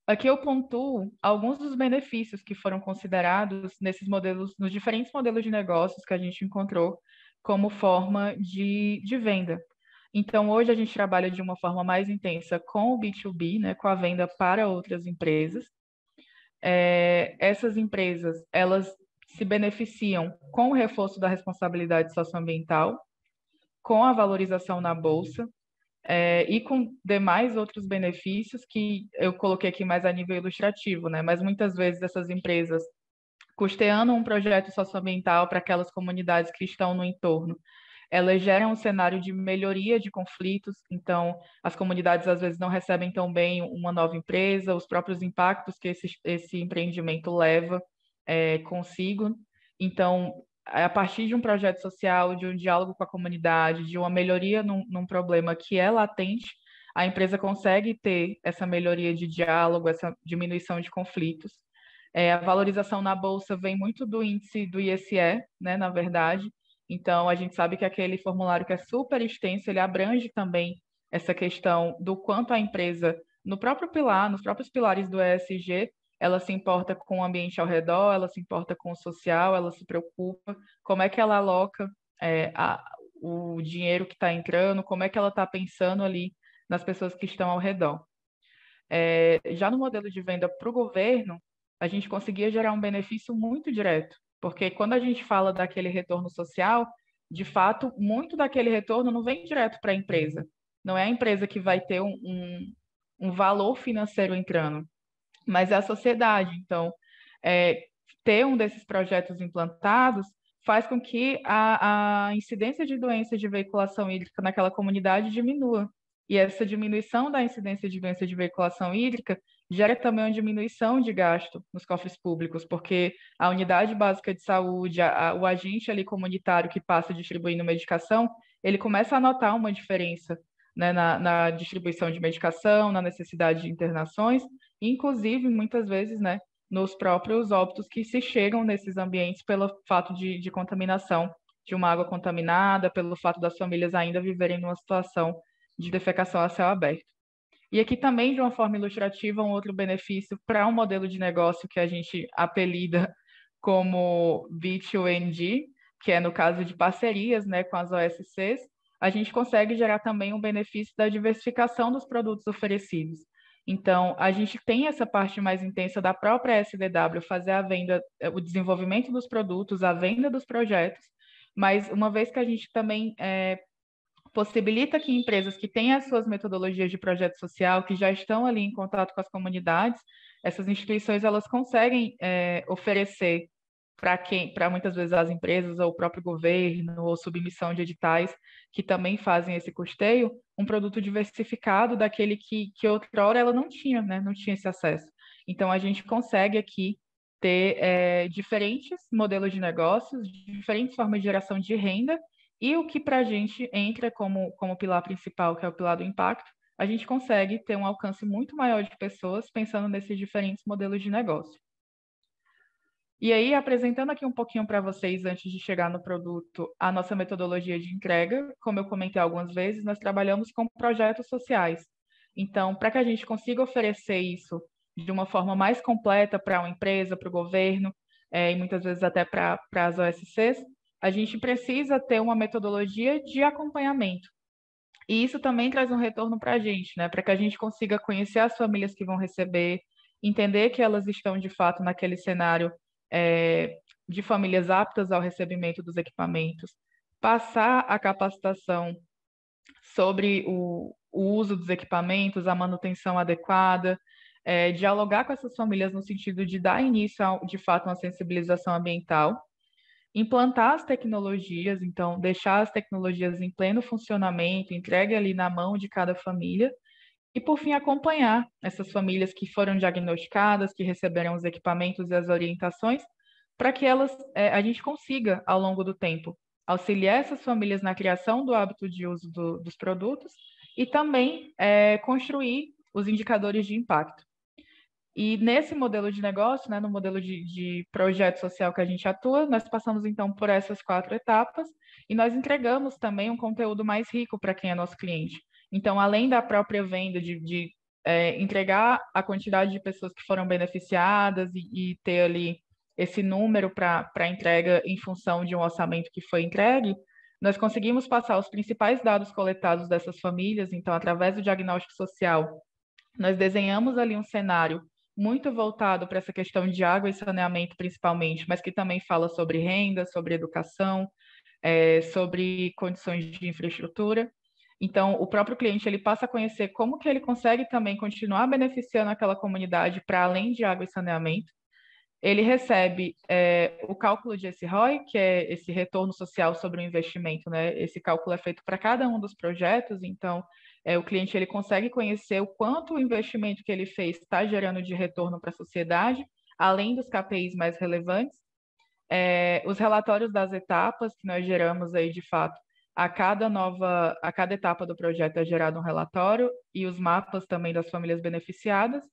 Aqui eu pontuo alguns dos benefícios que foram considerados nesses modelos, nos diferentes modelos de negócios que a gente encontrou como forma de venda. Então, hoje a gente trabalha de uma forma mais intensa com o B2B, né, com a venda para outras empresas. Essas empresas, elas se beneficiam com o reforço da responsabilidade socioambiental, com a valorização na bolsa e com demais outros benefícios que eu coloquei aqui mais a nível ilustrativo, né? Mas muitas vezes essas empresas custeando um projeto socioambiental para aquelas comunidades que estão no entorno, elas geram um cenário de melhoria de conflitos, então as comunidades às vezes não recebem tão bem uma nova empresa, os próprios impactos que esse empreendimento leva consigo. Então, a partir de um projeto social, de um diálogo com a comunidade, de uma melhoria num problema que é latente, a empresa consegue ter essa melhoria de diálogo, essa diminuição de conflitos. A valorização na bolsa vem muito do índice do ISE, né, na verdade. Então, a gente sabe que aquele formulário que é super extenso, ele abrange também essa questão do quanto a empresa, no próprio pilar, nos próprios pilares do ESG, ela se importa com o ambiente ao redor, ela se importa com o social, ela se preocupa, como é que ela aloca o dinheiro que está entrando, como é que ela está pensando ali nas pessoas que estão ao redor. Já no modelo de venda para o governo, a gente conseguia gerar um benefício muito direto, porque quando a gente fala daquele retorno social, de fato, muito daquele retorno não vem direto para a empresa. Não é a empresa que vai ter um valor financeiro entrando, mas é a sociedade. Então, ter um desses projetos implantados faz com que a incidência de doenças de veiculação hídrica naquela comunidade diminua. E essa diminuição da incidência de doença de veiculação hídrica gera também uma diminuição de gasto nos cofres públicos, porque a unidade básica de saúde, o agente ali comunitário que passa distribuindo medicação, ele começa a notar uma diferença, né, na distribuição de medicação, na necessidade de internações, inclusive, muitas vezes, né, nos próprios óbitos que se chegam nesses ambientes pelo fato de contaminação, de uma água contaminada, pelo fato das famílias ainda viverem numa situação de defecação a céu aberto. E aqui também, de uma forma ilustrativa, um outro benefício para um modelo de negócio que a gente apelida como B2NG, que é no caso de parcerias, né, com as OSCs, a gente consegue gerar também um benefício da diversificação dos produtos oferecidos. Então, a gente tem essa parte mais intensa da própria SDW, fazer a venda, o desenvolvimento dos produtos, a venda dos projetos, mas uma vez que a gente também possibilita que empresas que têm as suas metodologias de projeto social, que já estão ali em contato com as comunidades, essas instituições elas conseguem oferecer para muitas vezes as empresas ou o próprio governo ou submissão de editais que também fazem esse custeio, um produto diversificado daquele que outrora ela não tinha, né? Não tinha esse acesso. Então, a gente consegue aqui ter diferentes modelos de negócios, diferentes formas de geração de renda, e o que para a gente entra como pilar principal, que é o pilar do impacto, a gente consegue ter um alcance muito maior de pessoas pensando nesses diferentes modelos de negócio. E aí, apresentando aqui um pouquinho para vocês, antes de chegar no produto, a nossa metodologia de entrega, como eu comentei algumas vezes, nós trabalhamos com projetos sociais. Então, para que a gente consiga oferecer isso de uma forma mais completa para uma empresa, para o governo, e muitas vezes até para as OSCs, a gente precisa ter uma metodologia de acompanhamento. E isso também traz um retorno para a gente, né? Para que a gente consiga conhecer as famílias que vão receber, entender que elas estão de fato naquele cenário de famílias aptas ao recebimento dos equipamentos, passar a capacitação sobre o uso dos equipamentos, a manutenção adequada, dialogar com essas famílias no sentido de dar início a, de fato, uma sensibilização ambiental, implantar as tecnologias, então deixar as tecnologias em pleno funcionamento, entregue ali na mão de cada família, e, por fim, acompanhar essas famílias que foram diagnosticadas, que receberam os equipamentos e as orientações, para que a gente consiga, ao longo do tempo, auxiliar essas famílias na criação do hábito de uso dos produtos e também construir os indicadores de impacto. E nesse modelo de negócio, né, no modelo de projeto social que a gente atua, nós passamos, então, por essas 4 etapas e nós entregamos também um conteúdo mais rico para quem é nosso cliente. Então, além da própria venda, de entregar a quantidade de pessoas que foram beneficiadas e ter ali esse número para entrega em função de um orçamento que foi entregue, nós conseguimos passar os principais dados coletados dessas famílias. Então, através do diagnóstico social, nós desenhamos ali um cenário muito voltado para essa questão de água e saneamento, principalmente, mas que também fala sobre renda, sobre educação, sobre condições de infraestrutura. Então, o próprio cliente ele passa a conhecer como que ele consegue também continuar beneficiando aquela comunidade para além de água e saneamento. Ele recebe o cálculo de esse ROI, que é esse retorno social sobre o investimento, né? Esse cálculo é feito para cada um dos projetos, então o cliente ele consegue conhecer o quanto o investimento que ele fez está gerando de retorno para a sociedade, além dos KPIs mais relevantes. Os relatórios das etapas que nós geramos aí, de fato, a cada etapa do projeto é gerado um relatório e os mapas também das famílias beneficiadas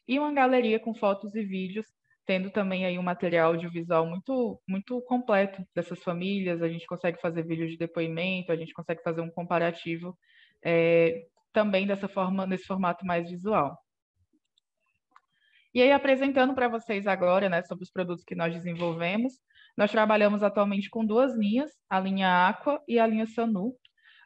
e uma galeria com fotos e vídeos, tendo também aí um material audiovisual muito, muito completo dessas famílias. A gente consegue fazer vídeos de depoimento, a gente consegue fazer um comparativo também dessa forma, nesse formato mais visual. E aí, apresentando para vocês agora, né, sobre os produtos que nós desenvolvemos, nós trabalhamos atualmente com 2 linhas, a linha Aqua e a linha Sanu,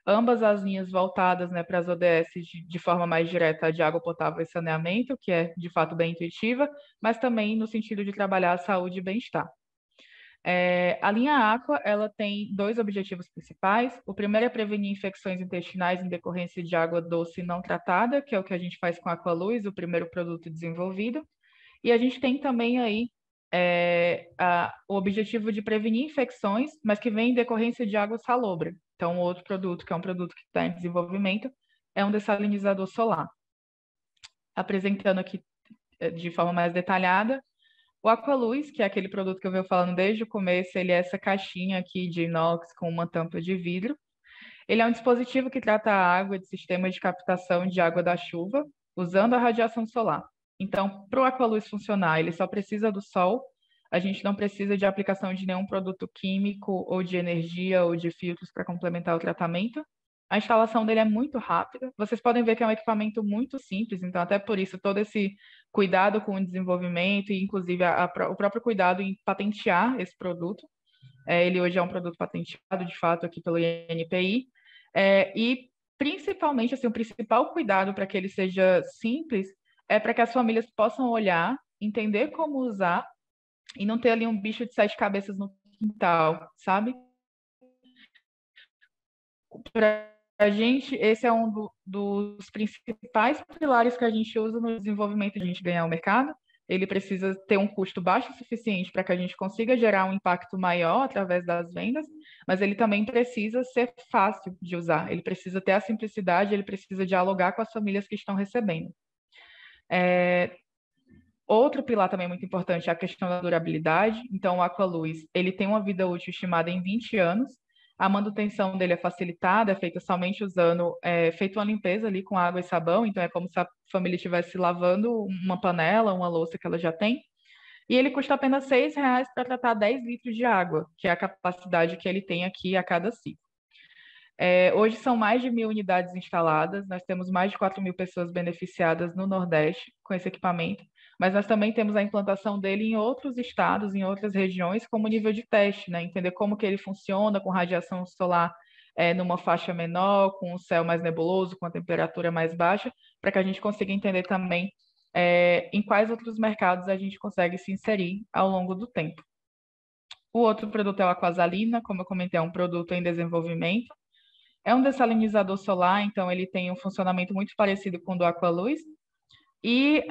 ambas as linhas voltadas, né, para as ODS de forma mais direta de água potável e saneamento, que é de fato bem intuitiva, mas também no sentido de trabalhar a saúde e bem-estar. A linha Aqua ela tem 2 objetivos principais. O primeiro é prevenir infecções intestinais em decorrência de água doce não tratada, que é o que a gente faz com a Aqualuz, o primeiro produto desenvolvido. E a gente tem também aí o objetivo de prevenir infecções, mas que vem em decorrência de água salobra. Então, outro produto, que é um produto que está em desenvolvimento, é um dessalinizador solar. Apresentando aqui de forma mais detalhada, o Aqualuz, que é aquele produto que eu venho falando desde o começo, ele é essa caixinha aqui de inox com uma tampa de vidro. Ele é um dispositivo que trata a água de sistema de captação de água da chuva, usando a radiação solar. Então, para o Aqualuz funcionar, ele só precisa do sol, a gente não precisa de aplicação de nenhum produto químico ou de energia ou de filtros para complementar o tratamento. A instalação dele é muito rápida. Vocês podem ver que é um equipamento muito simples, então até por isso todo esse cuidado com o desenvolvimento e inclusive o próprio cuidado em patentear esse produto. Ele hoje é um produto patenteado, de fato, aqui pelo INPI. E principalmente, assim, o principal cuidado para que ele seja simples é para que as famílias possam olhar, entender como usar e não ter ali um bicho de 7 cabeças no quintal, sabe? Para a gente, esse é um dos principais pilares que a gente usa no desenvolvimento de a gente ganhar o mercado, ele precisa ter um custo baixo o suficiente para que a gente consiga gerar um impacto maior através das vendas, mas ele também precisa ser fácil de usar, ele precisa ter a simplicidade, ele precisa dialogar com as famílias que estão recebendo. Outro pilar também muito importante é a questão da durabilidade. Então, o Aqualuz, ele tem uma vida útil estimada em 20 anos. A manutenção dele é facilitada, é feita somente usando, feita uma limpeza ali com água e sabão. Então, é como se a família estivesse lavando uma panela, uma louça que ela já tem. E ele custa apenas R$6 para tratar 10 litros de água, que é a capacidade que ele tem aqui a cada ciclo. Hoje são mais de 1.000 unidades instaladas, nós temos mais de 4.000 pessoas beneficiadas no Nordeste com esse equipamento, mas nós também temos a implantação dele em outros estados, em outras regiões, como nível de teste, né? Entender como que ele funciona com radiação solar numa faixa menor, com o céu mais nebuloso, com a temperatura mais baixa, para que a gente consiga entender também em quais outros mercados a gente consegue se inserir ao longo do tempo. O outro produto é o Aquasalina, como eu comentei, é um produto em desenvolvimento. É um dessalinizador solar, então ele tem um funcionamento muito parecido com o do Aqualuz. E,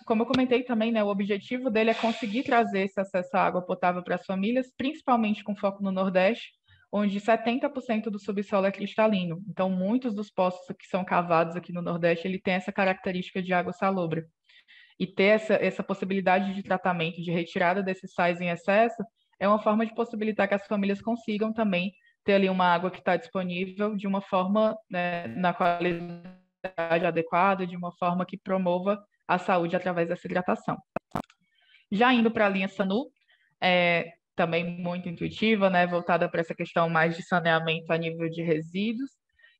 como eu comentei também, né, o objetivo dele é conseguir trazer esse acesso à água potável para as famílias, principalmente com foco no Nordeste, onde 70% do subsolo é cristalino. Então, muitos dos poços que são cavados aqui no Nordeste, ele tem essa característica de água salobra. E ter essa possibilidade de tratamento, de retirada desses sais em excesso, é uma forma de possibilitar que as famílias consigam também ter ali uma água que está disponível de uma forma, né, na qualidade adequada, de uma forma que promova a saúde através dessa hidratação. Já indo para a linha SANU, também muito intuitiva, né, voltada para essa questão mais de saneamento a nível de resíduos.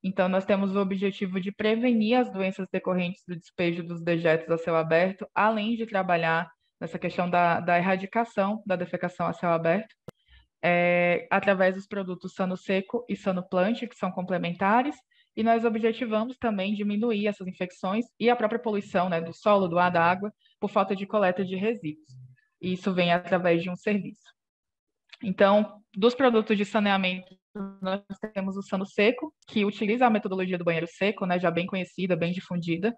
Então, nós temos o objetivo de prevenir as doenças decorrentes do despejo dos dejetos a céu aberto, além de trabalhar nessa questão da erradicação da defecação a céu aberto, através dos produtos Sano Seco e Sano Plant, que são complementares, e nós objetivamos também diminuir essas infecções e a própria poluição, né, do solo, do ar, da água, por falta de coleta de resíduos. E isso vem através de um serviço. Então, dos produtos de saneamento, nós temos o Sano Seco, que utiliza a metodologia do banheiro seco, né, já bem conhecida, bem difundida.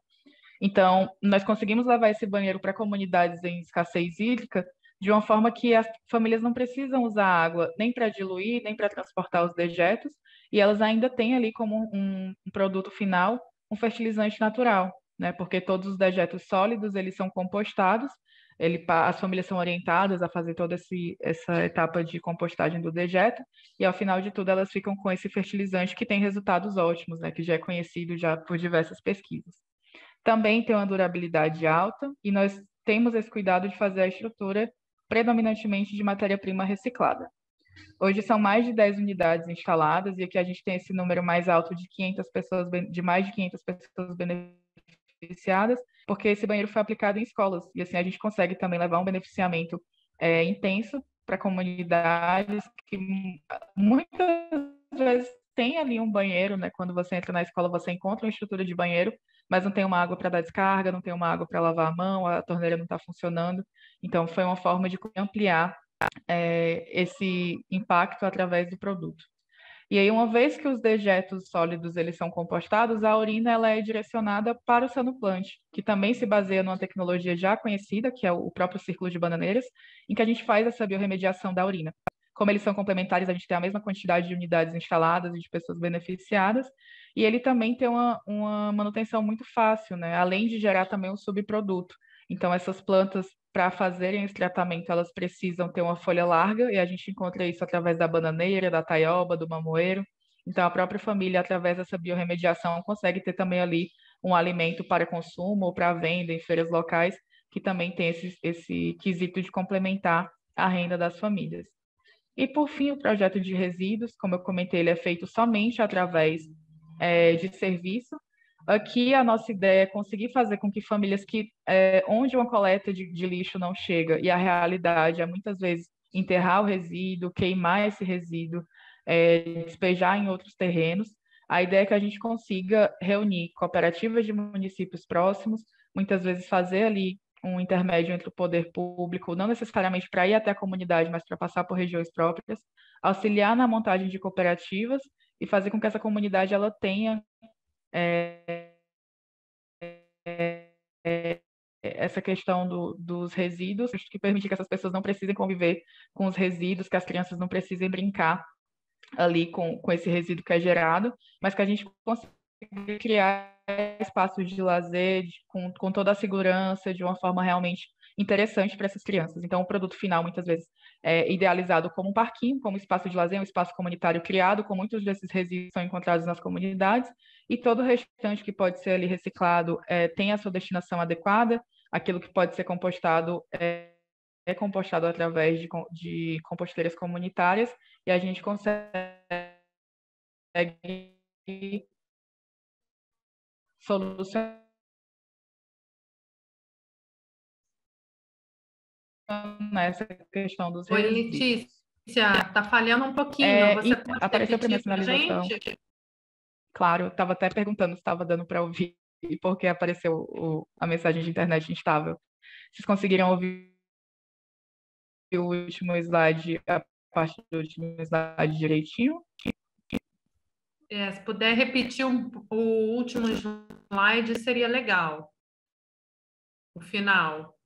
Então, nós conseguimos levar esse banheiro para comunidades em escassez hídrica de uma forma que as famílias não precisam usar água nem para diluir, nem para transportar os dejetos, e elas ainda têm ali como um produto final um fertilizante natural, né? Porque todos os dejetos sólidos, eles são compostados, as famílias são orientadas a fazer toda essa etapa de compostagem do dejeto, e ao final de tudo elas ficam com esse fertilizante que tem resultados ótimos, né? Que já é conhecido já por diversas pesquisas. Também tem uma durabilidade alta, e nós temos esse cuidado de fazer a estrutura predominantemente de matéria-prima reciclada. Hoje são mais de 10 unidades instaladas, e aqui a gente tem esse número mais alto de mais de 500 pessoas beneficiadas, porque esse banheiro foi aplicado em escolas, e assim a gente consegue também levar um beneficiamento intenso para comunidades que muitas vezes tem ali um banheiro, né? Quando você entra na escola, você encontra uma estrutura de banheiro, mas não tem uma água para dar descarga, não tem uma água para lavar a mão, a torneira não está funcionando. Então, foi uma forma de ampliar esse impacto através do produto. E aí, uma vez que os dejetos sólidos eles são compostados, a urina ela é direcionada para o Sanuplant, que também se baseia numa tecnologia já conhecida, que é o próprio círculo de bananeiras, em que a gente faz essa biorremediação da urina. Como eles são complementares, a gente tem a mesma quantidade de unidades instaladas e de pessoas beneficiadas, e ele também tem uma manutenção muito fácil, né? Além de gerar também um subproduto. Então, essas plantas, para fazerem esse tratamento, elas precisam ter uma folha larga, e a gente encontra isso através da bananeira, da taioba, do mamoeiro. Então, a própria família, através dessa biorremediação, consegue ter também ali um alimento para consumo ou para venda em feiras locais, que também tem esse quesito de complementar a renda das famílias. E, por fim, o projeto de resíduos, como eu comentei, ele é feito somente através de serviço. Aqui, a nossa ideia é conseguir fazer com que famílias onde uma coleta de lixo não chega, e a realidade é, muitas vezes, enterrar o resíduo, queimar esse resíduo, despejar em outros terrenos, a ideia é que a gente consiga reunir cooperativas de municípios próximos, muitas vezes fazer ali um intermédio entre o poder público, não necessariamente para ir até a comunidade, mas para passar por regiões próprias, auxiliar na montagem de cooperativas e fazer com que essa comunidade ela tenha essa questão dos resíduos, que permite que essas pessoas não precisem conviver com os resíduos, que as crianças não precisem brincar ali com esse resíduo que é gerado, mas que a gente consiga criar espaços de lazer com toda a segurança, de uma forma realmente interessante para essas crianças. Então, o produto final, muitas vezes, é idealizado como um parquinho, como espaço de lazer, um espaço comunitário criado, com muitos desses resíduos são encontrados nas comunidades, e todo o restante que pode ser ali reciclado tem a sua destinação adequada, aquilo que pode ser compostado é compostado através de composteiras comunitárias, e a gente consegue solucionar essa questão dos Oi, resíduos. Letícia, está falhando um pouquinho. Você pode apareceu para minha repetir para a sinalização. gente? Claro, eu estava até perguntando se estava dando para ouvir, porque apareceu a mensagem de internet instável. Vocês conseguiram ouvir o último slide, a parte do último slide direitinho? Se puder repetir o último slide, seria legal. O final.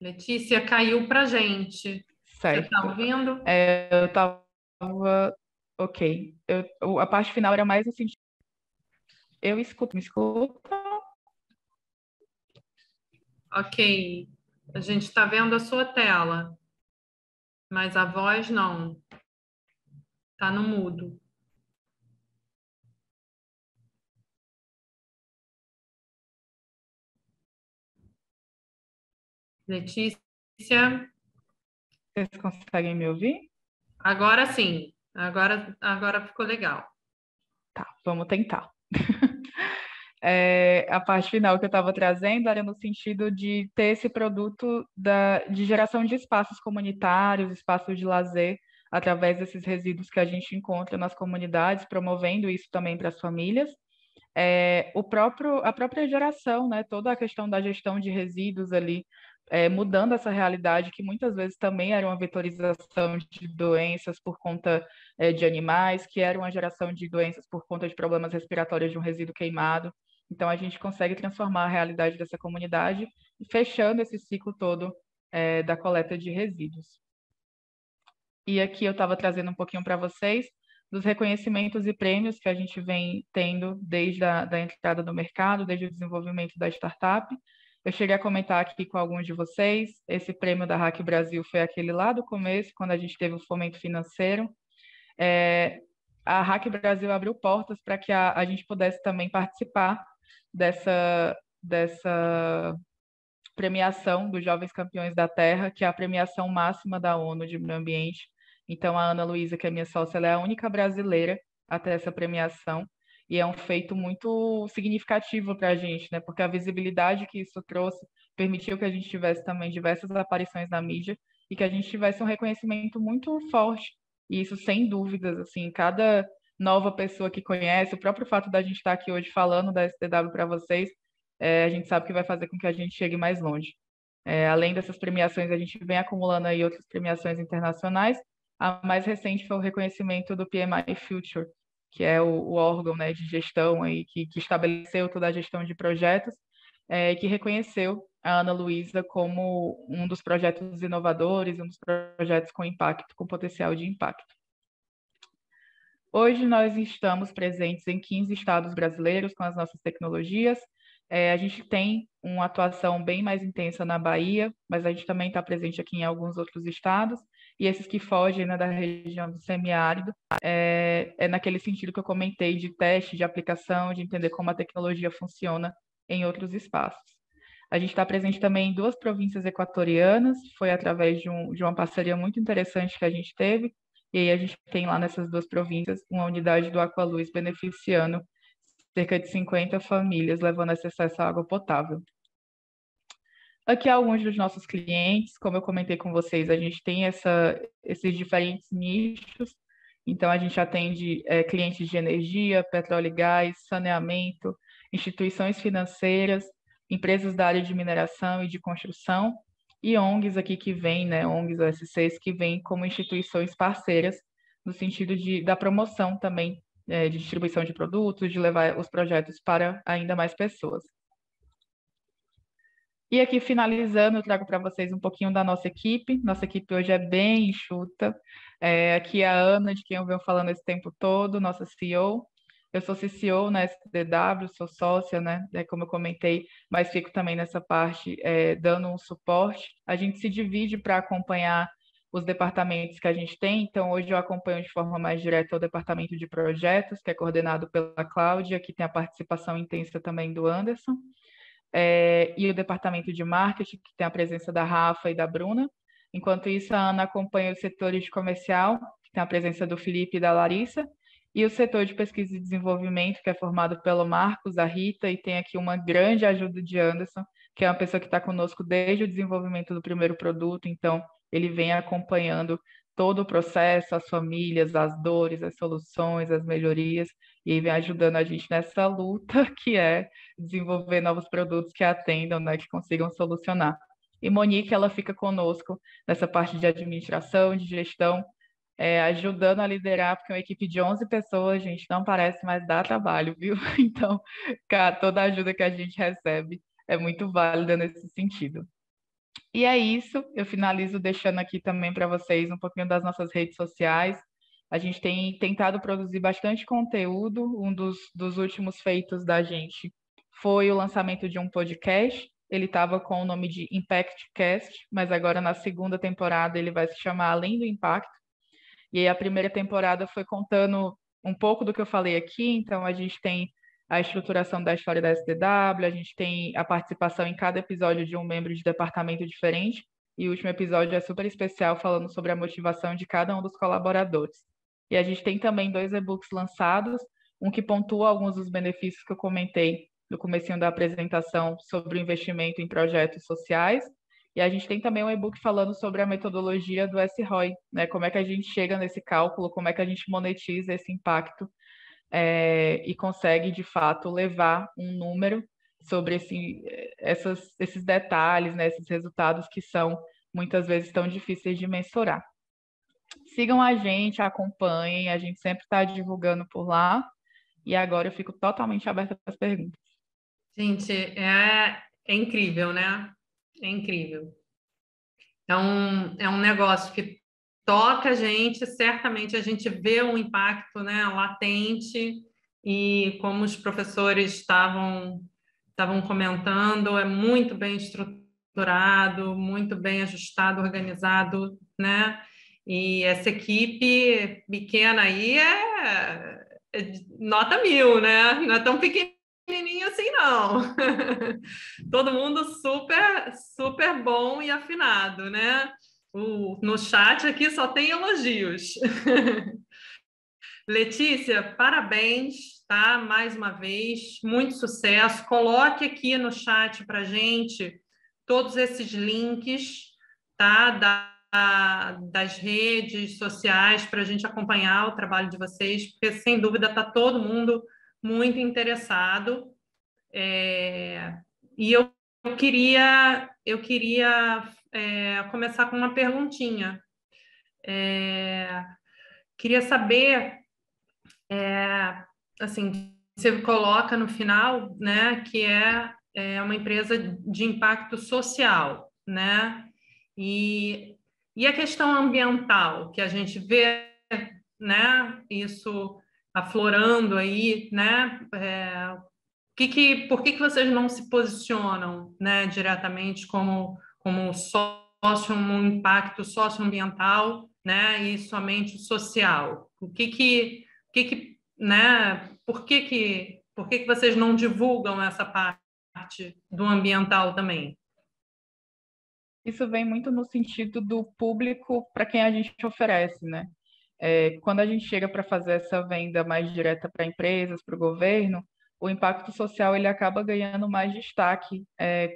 Letícia, caiu para a gente. Certo. Você está ouvindo? Eu estava... Ok. A parte final era mais assim... Eu escuto, me escuta? Ok. A gente está vendo a sua tela, mas a voz não. Está no mudo. Letícia? Vocês conseguem me ouvir? Agora sim. Agora ficou legal. Tá, vamos tentar. A parte final que eu estava trazendo era no sentido de ter esse produto de geração de espaços comunitários, espaços de lazer, através desses resíduos que a gente encontra nas comunidades, promovendo isso também para as famílias. A própria geração, né, toda a questão da gestão de resíduos ali, mudando essa realidade que muitas vezes também era uma vetorização de doenças por conta de animais, que era uma geração de doenças por conta de problemas respiratórios de um resíduo queimado. Então, a gente consegue transformar a realidade dessa comunidade, fechando esse ciclo todo da coleta de resíduos. E aqui eu estava trazendo um pouquinho para vocês dos reconhecimentos e prêmios que a gente vem tendo desde a entrada no mercado, desde o desenvolvimento da startup. Eu cheguei a comentar aqui com alguns de vocês, esse prêmio da Hack Brasil foi aquele lá do começo, quando a gente teve o fomento financeiro. A Hack Brasil abriu portas para que a gente pudesse também participar dessa premiação dos Jovens Campeões da Terra, que é a premiação máxima da ONU de Meio Ambiente. Então, a Ana Luísa, que é minha sócia, ela é a única brasileira a ter essa premiação, e é um feito muito significativo para a gente, né? Porque a visibilidade que isso trouxe permitiu que a gente tivesse também diversas aparições na mídia e que a gente tivesse um reconhecimento muito forte. E isso, sem dúvidas, assim, cada nova pessoa que conhece, o próprio fato da gente estar aqui hoje falando da STW para vocês, a gente sabe que vai fazer com que a gente chegue mais longe. Além dessas premiações, a gente vem acumulando aí outras premiações internacionais. A mais recente foi o reconhecimento do PMI Future, que é o órgão, né, de gestão aí, que estabeleceu toda a gestão de projetos, que reconheceu a Ana Luísa como um dos projetos inovadores, um dos projetos com impacto, com potencial de impacto. Hoje nós estamos presentes em 15 estados brasileiros com as nossas tecnologias. A gente tem uma atuação bem mais intensa na Bahia, mas a gente também está presente aqui em alguns outros estados, e esses que fogem, né, da região do semiárido, naquele sentido que eu comentei de teste, de aplicação, de entender como a tecnologia funciona em outros espaços. A gente está presente também em 2 províncias equatorianas, foi através de uma parceria muito interessante que a gente teve, e aí a gente tem lá nessas 2 províncias uma unidade do Aqualuz beneficiando cerca de 50 famílias, levando esse acesso à água potável. Aqui alguns dos nossos clientes, como eu comentei com vocês, a gente tem esses diferentes nichos, então a gente atende clientes de energia, petróleo e gás, saneamento, instituições financeiras, empresas da área de mineração e de construção, e ONGs aqui que vêm, né, ONGs OSCs que vêm como instituições parceiras no sentido da promoção também, de distribuição de produtos, de levar os projetos para ainda mais pessoas. E aqui, finalizando, eu trago para vocês um pouquinho da nossa equipe. Nossa equipe hoje é bem enxuta. Aqui é a Ana, de quem eu venho falando esse tempo todo, nossa CEO. Eu sou CCO na SDW, sou sócia, né? Como eu comentei, mas fico também nessa parte dando um suporte. A gente se divide para acompanhar os departamentos que a gente tem. Então, hoje eu acompanho de forma mais direta o departamento de projetos, que é coordenado pela Cláudia, que tem a participação intensa também do Anderson. E o departamento de marketing, que tem a presença da Rafa e da Bruna. Enquanto isso, a Ana acompanha os setores de comercial, que tem a presença do Felipe e da Larissa, e o setor de pesquisa e desenvolvimento, que é formado pelo Marcos, a Rita, e tem aqui uma grande ajuda de Anderson, que é uma pessoa que está conosco desde o desenvolvimento do primeiro produto, então ele vem acompanhando todo o processo, as famílias, as dores, as soluções, as melhorias, e vem ajudando a gente nessa luta que é desenvolver novos produtos que atendam, né, que consigam solucionar. E Monique, ela fica conosco nessa parte de administração, de gestão, ajudando a liderar, porque uma equipe de 11 pessoas, gente, não parece, mas dá trabalho, viu? Então, cara, toda a ajuda que a gente recebe é muito válida nesse sentido. E é isso, eu finalizo deixando aqui também para vocês um pouquinho das nossas redes sociais. A gente tem tentado produzir bastante conteúdo, um dos últimos feitos da gente foi o lançamento de um podcast. Ele estava com o nome de ImpactCast, mas agora na segunda temporada ele vai se chamar Além do Impacto. E aí a primeira temporada foi contando um pouco do que eu falei aqui, então a gente tem a estruturação da história da SDW, a gente tem a participação em cada episódio de um membro de departamento diferente, e o último episódio é super especial, falando sobre a motivação de cada um dos colaboradores. E a gente tem também 2 e-books lançados, um que pontua alguns dos benefícios que eu comentei no comecinho da apresentação sobre o investimento em projetos sociais, e a gente tem também um e-book falando sobre a metodologia do SROI, né? Como é que a gente chega nesse cálculo, como é que a gente monetiza esse impacto e consegue, de fato, levar um número sobre esses detalhes, né? Esses resultados que são, muitas vezes, tão difíceis de mensurar. Sigam a gente, acompanhem, a gente sempre está divulgando por lá, e agora eu fico totalmente aberta para as perguntas. Gente, é incrível, né? É incrível. É um negócio que toca a gente, certamente a gente vê um impacto, né, latente, e como os professores estavam comentando, é muito bem estruturado, muito bem ajustado, organizado, né? E essa equipe pequena aí é nota 1000, né? Não é tão pequenininho assim, não. Todo mundo super, super bom e afinado, né? No chat aqui só tem elogios. Letícia, parabéns, tá? Mais uma vez, muito sucesso. Coloque aqui no chat para gente todos esses links, tá? Das redes sociais para a gente acompanhar o trabalho de vocês, porque sem dúvida está todo mundo muito interessado. E eu queria começar com uma perguntinha. Queria saber, assim, você coloca no final, né, que é uma empresa de impacto social, né? E a questão ambiental, que a gente vê, né, isso aflorando aí, né? Por que vocês não se posicionam, né, diretamente como um impacto socioambiental, né, e somente social? Né, por que vocês não divulgam essa parte do ambiental também? Isso vem muito no sentido do público para quem a gente oferece, né? Quando a gente chega para fazer essa venda mais direta para empresas, para o governo, o impacto social ele acaba ganhando mais destaque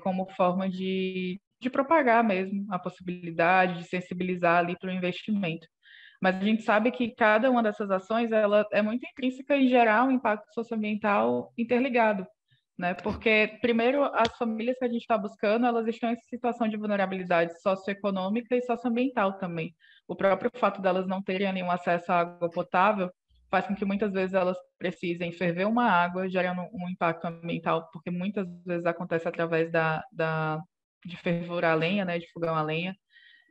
como forma de propagar mesmo a possibilidade, de sensibilizar ali para o investimento. Mas a gente sabe que cada uma dessas ações ela é muito intrínseca em gerar um impacto socioambiental interligado, né? Porque, primeiro, as famílias que a gente está buscando, elas estão em situação de vulnerabilidade socioeconômica e socioambiental também. o próprio fato delas não terem nenhum acesso à água potável faz com que muitas vezes elas precisem ferver uma água, gerando um impacto ambiental, porque muitas vezes acontece através de ferver a lenha, né, de fogão a lenha,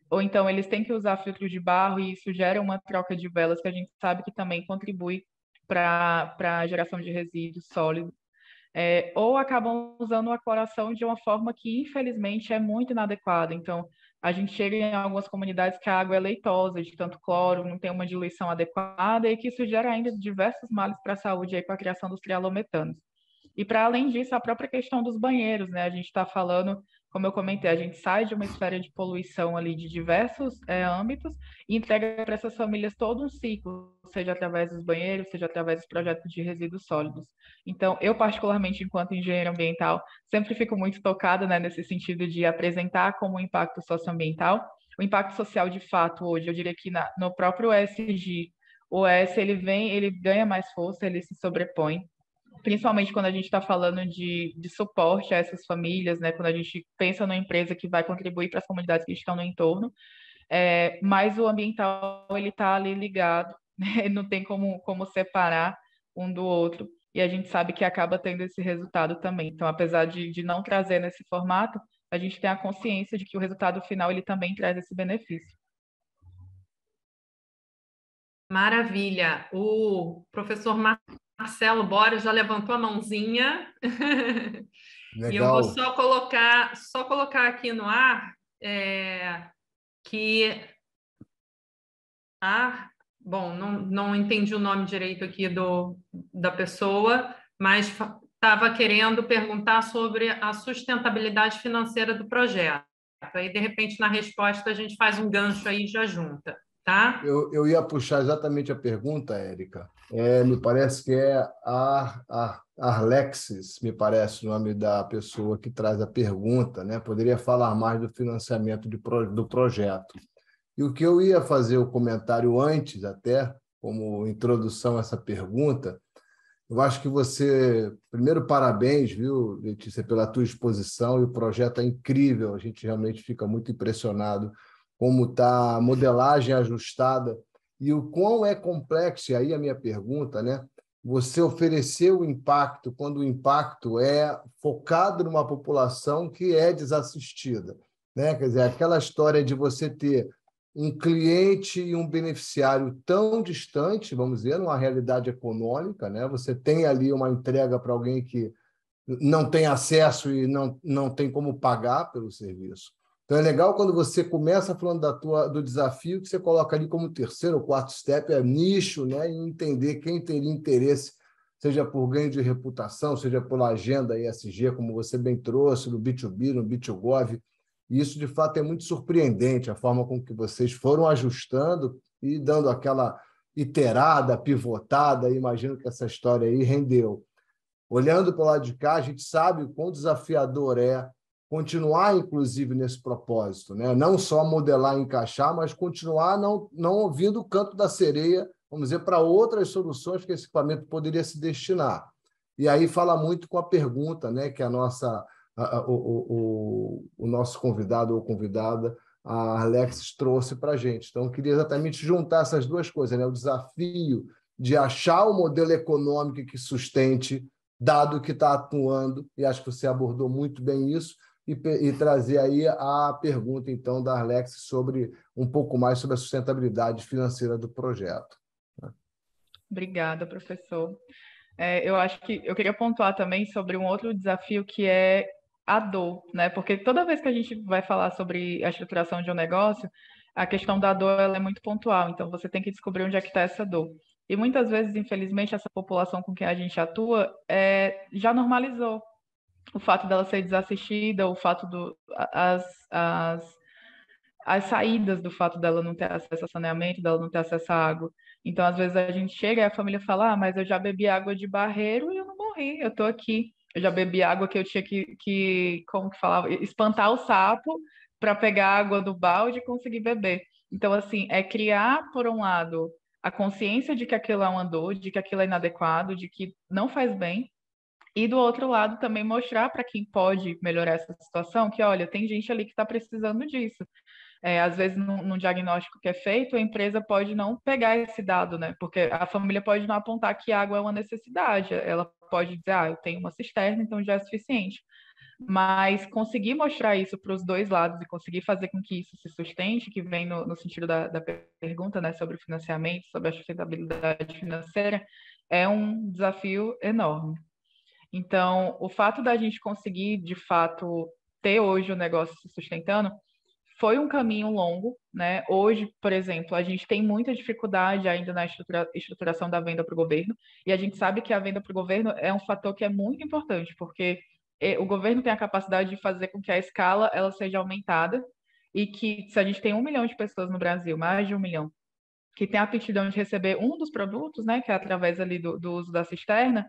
ou então eles têm que usar filtro de barro e isso gera uma troca de velas que a gente sabe que também contribui para a geração de resíduos sólidos. Ou acabam usando a cloração de uma forma que, infelizmente, é muito inadequada. Então, a gente chega em algumas comunidades que a água é leitosa, de tanto cloro, não tem uma diluição adequada, e que isso gera ainda diversos males para a saúde aí, com a criação dos trialometanos. E, para além disso, a própria questão dos banheiros, né? A gente está falando, como eu comentei, a gente sai de uma esfera de poluição ali de diversos âmbitos e entrega para essas famílias todo um ciclo, seja através dos banheiros, seja através dos projetos de resíduos sólidos. Então, eu, particularmente, enquanto engenheiro ambiental, sempre fico muito tocada, né, nesse sentido de apresentar como um impacto socioambiental. O impacto social, de fato, hoje, eu diria que no próprio ESG, o ES, ele ganha mais força, ele se sobrepõe, principalmente quando a gente está falando de suporte a essas famílias, né? Quando a gente pensa numa empresa que vai contribuir para as comunidades que estão no entorno, mas o ambiental ele está ali ligado, né? Não tem como separar um do outro, e a gente sabe que acaba tendo esse resultado também. Então, apesar de não trazer nesse formato, a gente tem a consciência de que o resultado final ele também traz esse benefício. Maravilha. O professor Marcelo Borges já levantou a mãozinha. Legal. E eu vou só colocar aqui no ar que... bom, não entendi o nome direito aqui da pessoa, mas estava querendo perguntar sobre a sustentabilidade financeira do projeto. Aí, de repente, na resposta, a gente faz um gancho aí e já junta, tá? Eu ia puxar exatamente a pergunta, Érica. Me parece que é Arlexis, me parece o nome da pessoa que traz a pergunta, né? Poderia falar mais do financiamento do projeto. E o que eu ia fazer o comentário antes, até, como introdução a essa pergunta, eu acho que você... Primeiro, parabéns, viu, Letícia, pela tua exposição, e o projeto é incrível, a gente realmente fica muito impressionado como está a modelagem ajustada e o quão é complexo, e aí a minha pergunta, né? Você ofereceu o impacto quando o impacto é focado numa população que é desassistida, né? Quer dizer, aquela história de você ter um cliente e um beneficiário tão distante, vamos dizer, numa realidade econômica, né? Você tem ali uma entrega para alguém que não tem acesso e não tem como pagar pelo serviço. Então, é legal quando você começa falando do desafio, que você coloca ali como terceiro ou quarto step, nicho, né? E entender quem teria interesse, seja por ganho de reputação, seja pela agenda ESG, como você bem trouxe, no B2B, no B2Gov. E isso, de fato, é muito surpreendente, a forma com que vocês foram ajustando e dando aquela iterada, pivotada. Imagino que essa história aí rendeu. Olhando para o lado de cá, a gente sabe o quão desafiador é continuar, inclusive, nesse propósito, né? Não só modelar e encaixar, mas continuar não ouvindo o canto da sereia, vamos dizer, para outras soluções que esse equipamento poderia se destinar. E aí fala muito com a pergunta, né, que o nosso convidado ou convidada, a Alexis, trouxe para a gente. Então, eu queria exatamente juntar essas duas coisas, né? O desafio de achar o modelo econômico que sustente, dado que está atuando, e acho que você abordou muito bem isso, e trazer aí a pergunta, então, da Arlex sobre um pouco mais sobre a sustentabilidade financeira do projeto. Obrigada, professor. Eu acho que eu queria pontuar também sobre um outro desafio que é a dor, né? Porque toda vez que a gente vai falar sobre a estruturação de um negócio, a questão da dor ela é muito pontual, então você tem que descobrir onde é que está essa dor. E muitas vezes, infelizmente, essa população com quem a gente atua já normalizou o fato dela ser desassistida, o fato as saídas do fato dela não ter acesso a saneamento, dela não ter acesso à água. Então, às vezes, a gente chega e a família fala, mas eu já bebi água de barreiro e eu não morri, eu estou aqui. Eu já bebi água que eu tinha como que falava, espantar o sapo para pegar a água do balde e conseguir beber. Então, assim, é criar, por um lado, a consciência de que aquilo é uma dor, de que aquilo é inadequado, de que não faz bem, e do outro lado também mostrar para quem pode melhorar essa situação que, olha, tem gente ali que está precisando disso. às vezes, num diagnóstico que é feito, a empresa pode não pegar esse dado, né? Porque a família pode não apontar que água é uma necessidade. Ela pode dizer, eu tenho uma cisterna, então já é suficiente. Mas conseguir mostrar isso para os dois lados e conseguir fazer com que isso se sustente, que vem no sentido da pergunta, né, sobre o financiamento, sobre a sustentabilidade financeira, é um desafio enorme. Então, o fato da gente conseguir, de fato, ter hoje o negócio se sustentando, foi um caminho longo, né? Hoje, por exemplo, a gente tem muita dificuldade ainda na estruturação da venda para o governo, e a gente sabe que a venda para o governo é um fator que é muito importante, porque o governo tem a capacidade de fazer com que a escala ela seja aumentada, e que se a gente tem 1 milhão de pessoas no Brasil, mais de 1 milhão, que tem a aptidão de receber um dos produtos, né, que é através ali do uso da cisterna,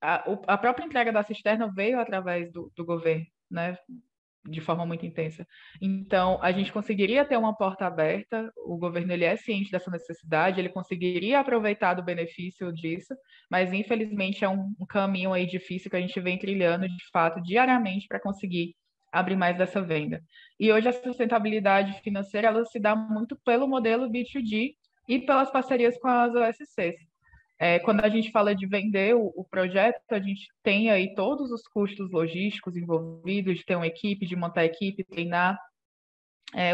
a própria entrega da cisterna veio através do governo, né, de forma muito intensa. Então, a gente conseguiria ter uma porta aberta, o governo ele é ciente dessa necessidade, ele conseguiria aproveitar do benefício disso, mas infelizmente é um caminho aí difícil que a gente vem trilhando, de fato, diariamente para conseguir abrir mais dessa venda. E hoje a sustentabilidade financeira ela se dá muito pelo modelo B2G e pelas parcerias com as OSCs. Quando a gente fala de vender o projeto, a gente tem aí todos os custos logísticos envolvidos, de ter uma equipe, de montar a equipe, treinar,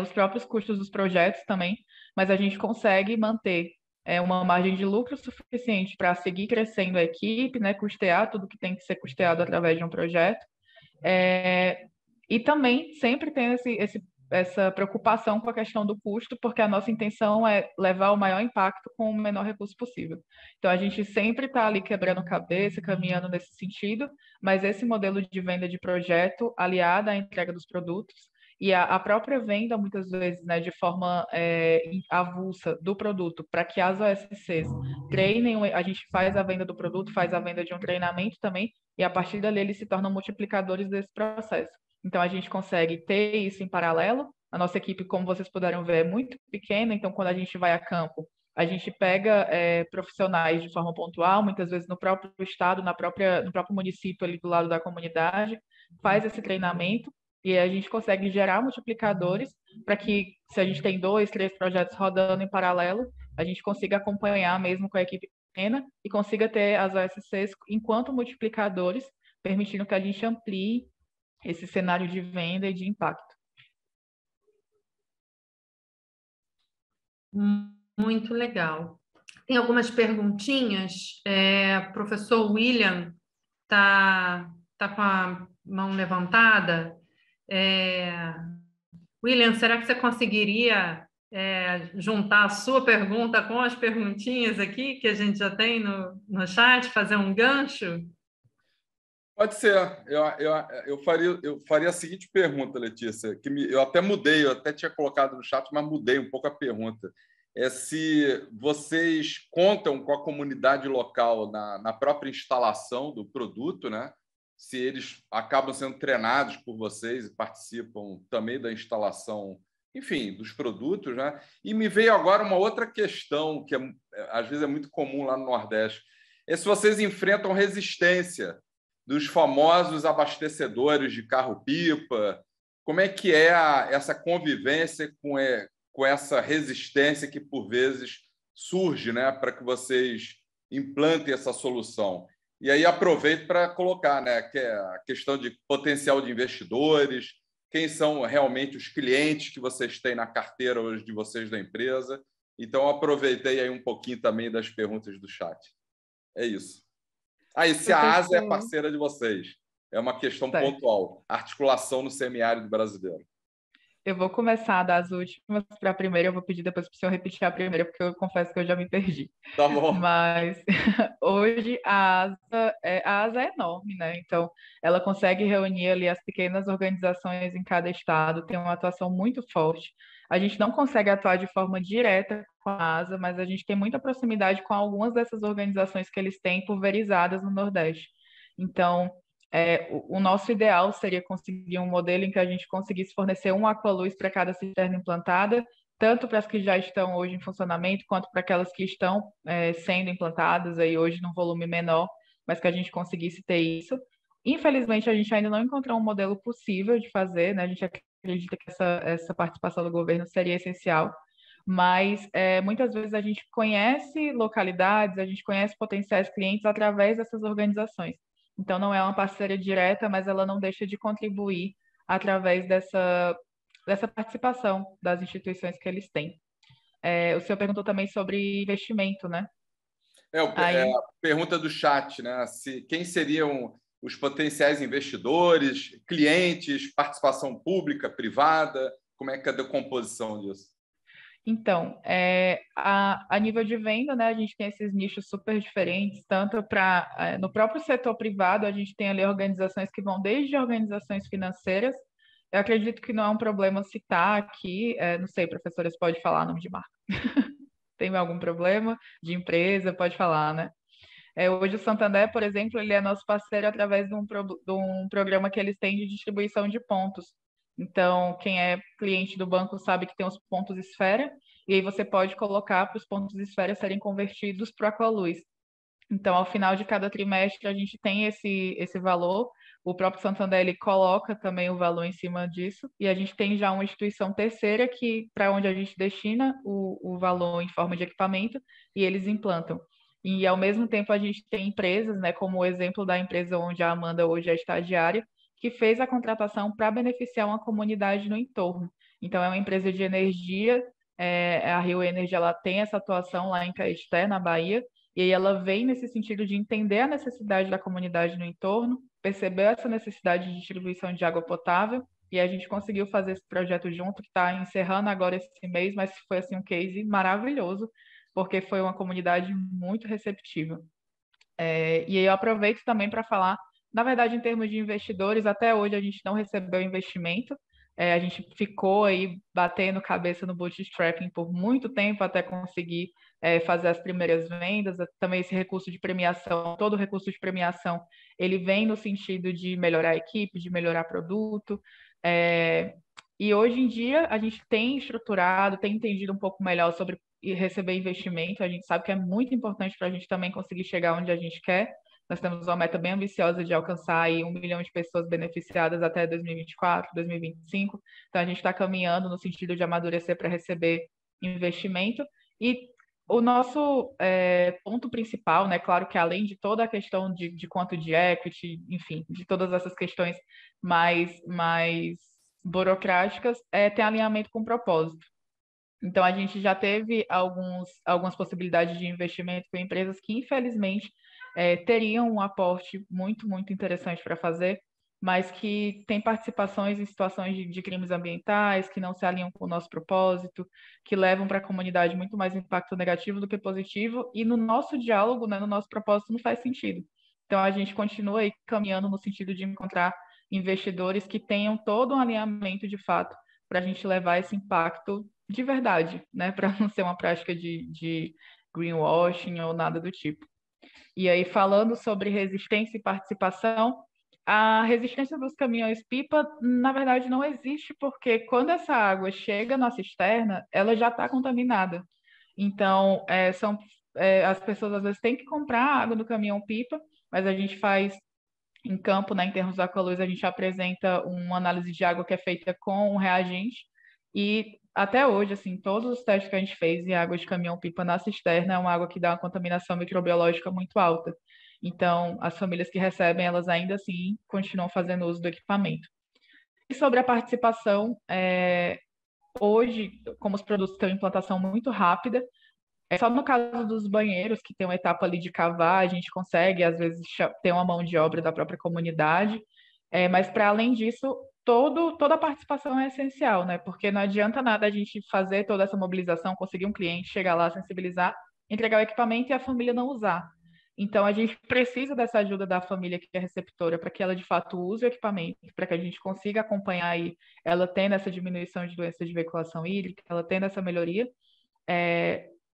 os próprios custos dos projetos também, mas a gente consegue manter uma margem de lucro suficiente para seguir crescendo a equipe, né, custear tudo que tem que ser custeado através de um projeto. E também sempre tem essa preocupação com a questão do custo, porque a nossa intenção é levar o maior impacto com o menor recurso possível. Então, a gente sempre está ali quebrando cabeça, caminhando nesse sentido, mas esse modelo de venda de projeto, aliado à entrega dos produtos, e a própria venda, muitas vezes, né, de forma avulsa do produto, para que as OSCs treinem, a gente faz a venda do produto, faz a venda de um treinamento também, e a partir dali eles se tornam multiplicadores desse processo. Então, a gente consegue ter isso em paralelo. A nossa equipe, como vocês puderam ver, é muito pequena, então, quando a gente vai a campo, a gente pega profissionais de forma pontual, muitas vezes no próprio estado, no próprio município ali do lado da comunidade, faz esse treinamento e a gente consegue gerar multiplicadores para que, se a gente tem 2, 3 projetos rodando em paralelo, a gente consiga acompanhar mesmo com a equipe pequena e consiga ter as OSCs enquanto multiplicadores, permitindo que a gente amplie esse cenário de venda e de impacto. Muito legal. Tem algumas perguntinhas. Professor William tá com a mão levantada. William, será que você conseguiria juntar a sua pergunta com as perguntinhas aqui que a gente já tem no chat, fazer um gancho? Pode ser. Eu faria a seguinte pergunta, Letícia, que eu até mudei, eu até tinha colocado no chat, mas mudei um pouco a pergunta. Se vocês contam com a comunidade local na própria instalação do produto, né? Se eles acabam sendo treinados por vocês e participam também da instalação, enfim, dos produtos, né? E me veio agora uma outra questão, que às vezes é muito comum lá no Nordeste, se vocês enfrentam resistência dos famosos abastecedores de carro-pipa. Como é que é essa convivência com essa resistência que, por vezes, surge, né, para que vocês implantem essa solução? E aí aproveito para colocar, né, que é a questão de potencial de investidores, quem são realmente os clientes que vocês têm na carteira hoje de vocês da empresa. Então, aproveitei aí um pouquinho também das perguntas do chat. É isso. E se a ASA é parceira de vocês? É uma questão pontual. Articulação no semiárido brasileiro. Eu vou começar das últimas para a primeira. Eu vou pedir depois para o senhor repetir a primeira, porque eu confesso que eu já me perdi. Tá bom. Mas hoje a ASA é enorme, né? Então, ela consegue reunir ali as pequenas organizações em cada estado, tem uma atuação muito forte. A gente não consegue atuar de forma direta com a ASA, mas a gente tem muita proximidade com algumas dessas organizações que eles têm pulverizadas no Nordeste. Então, o nosso ideal seria conseguir um modelo em que a gente conseguisse fornecer um aqualuz para cada cisterna implantada, tanto para as que já estão hoje em funcionamento, quanto para aquelas que estão sendo implantadas aí hoje num volume menor, mas que a gente conseguisse ter isso. Infelizmente, a gente ainda não encontrou um modelo possível de fazer, né? A gente acredita que essa participação do governo seria essencial, mas muitas vezes a gente conhece localidades, a gente conhece potenciais clientes através dessas organizações. Então, não é uma parceira direta, mas ela não deixa de contribuir através dessa participação das instituições que eles têm. O senhor perguntou também sobre investimento, né? A pergunta do chat, né? Quem seriam os potenciais investidores, clientes, participação pública, privada? Como é que é a decomposição disso? Então, a nível de venda, né, a gente tem esses nichos super diferentes, tanto no próprio setor privado, a gente tem ali organizações que vão desde organizações financeiras. Eu acredito que não é um problema citar aqui, não sei, professores, pode falar nome de marca. Tem algum problema de empresa? Pode falar, né? Hoje o Santander, por exemplo, ele é nosso parceiro através de um programa que eles têm de distribuição de pontos. Então, quem é cliente do banco sabe que tem os pontos Esfera, e aí você pode colocar para os pontos Esfera serem convertidos para a Aqualuz. Então, ao final de cada trimestre, a gente tem esse valor. O próprio Santander ele coloca também o valor em cima disso, e a gente tem já uma instituição terceira para onde a gente destina o valor em forma de equipamento, e eles implantam. E, ao mesmo tempo, a gente tem empresas, né, como o exemplo da empresa onde a Amanda hoje é estagiária, que fez a contratação para beneficiar uma comunidade no entorno. Então, é uma empresa de energia, a Rio Energy ela tem essa atuação lá em Caeté, na Bahia, e aí ela vem nesse sentido de entender a necessidade da comunidade no entorno, percebeu essa necessidade de distribuição de água potável, e a gente conseguiu fazer esse projeto junto, que está encerrando agora esse mês, mas foi assim, um case maravilhoso, porque foi uma comunidade muito receptiva. E aí eu aproveito também para falar, na verdade, em termos de investidores, até hoje a gente não recebeu investimento, a gente ficou aí batendo cabeça no bootstrapping por muito tempo até conseguir fazer as primeiras vendas. Também esse recurso de premiação, todo recurso de premiação, ele vem no sentido de melhorar a equipe, de melhorar produto. E hoje em dia a gente tem estruturado, tem entendido um pouco melhor sobre receber investimento. A gente sabe que é muito importante para a gente também conseguir chegar onde a gente quer. Nós temos uma meta bem ambiciosa de alcançar aí 1 milhão de pessoas beneficiadas até 2024, 2025. Então, a gente está caminhando no sentido de amadurecer para receber investimento. E o nosso ponto principal, né, claro que além de toda a questão de quanto de equity, enfim, de todas essas questões mais burocráticas, ter alinhamento com o propósito. Então, a gente já teve algumas possibilidades de investimento com empresas que, infelizmente, teriam um aporte muito, muito interessante para fazer, mas que têm participações em situações de crimes ambientais, que não se alinham com o nosso propósito, que levam para a comunidade muito mais impacto negativo do que positivo, e no nosso diálogo, né, no nosso propósito, não faz sentido. Então, a gente continua aí caminhando no sentido de encontrar investidores que tenham todo um alinhamento de fato para a gente levar esse impacto de verdade, né, para não ser uma prática de greenwashing ou nada do tipo. E aí, falando sobre resistência e participação, a resistência dos caminhões-pipa, na verdade, não existe, porque quando essa água chega na cisterna, ela já está contaminada. Então, as pessoas às vezes têm que comprar água do caminhão-pipa, mas a gente faz em campo, né, em termos da Aqualuz, a gente apresenta uma análise de água que é feita com um reagente, e até hoje, assim, todos os testes que a gente fez em água de caminhão-pipa na cisterna é uma água que dá uma contaminação microbiológica muito alta. Então, as famílias que recebem, elas ainda assim continuam fazendo uso do equipamento. E sobre a participação, hoje, como os produtos têm uma implantação muito rápida, só no caso dos banheiros, que tem uma etapa ali de cavar, a gente consegue, às vezes, ter uma mão de obra da própria comunidade, mas, para além disso, toda a participação é essencial, né? Porque não adianta nada a gente fazer toda essa mobilização, conseguir um cliente, chegar lá, sensibilizar, entregar o equipamento e a família não usar. Então, a gente precisa dessa ajuda da família que é receptora para que ela, de fato, use o equipamento, para que a gente consiga acompanhar aí ela tendo essa diminuição de doença de veiculação hídrica, ela tendo essa melhoria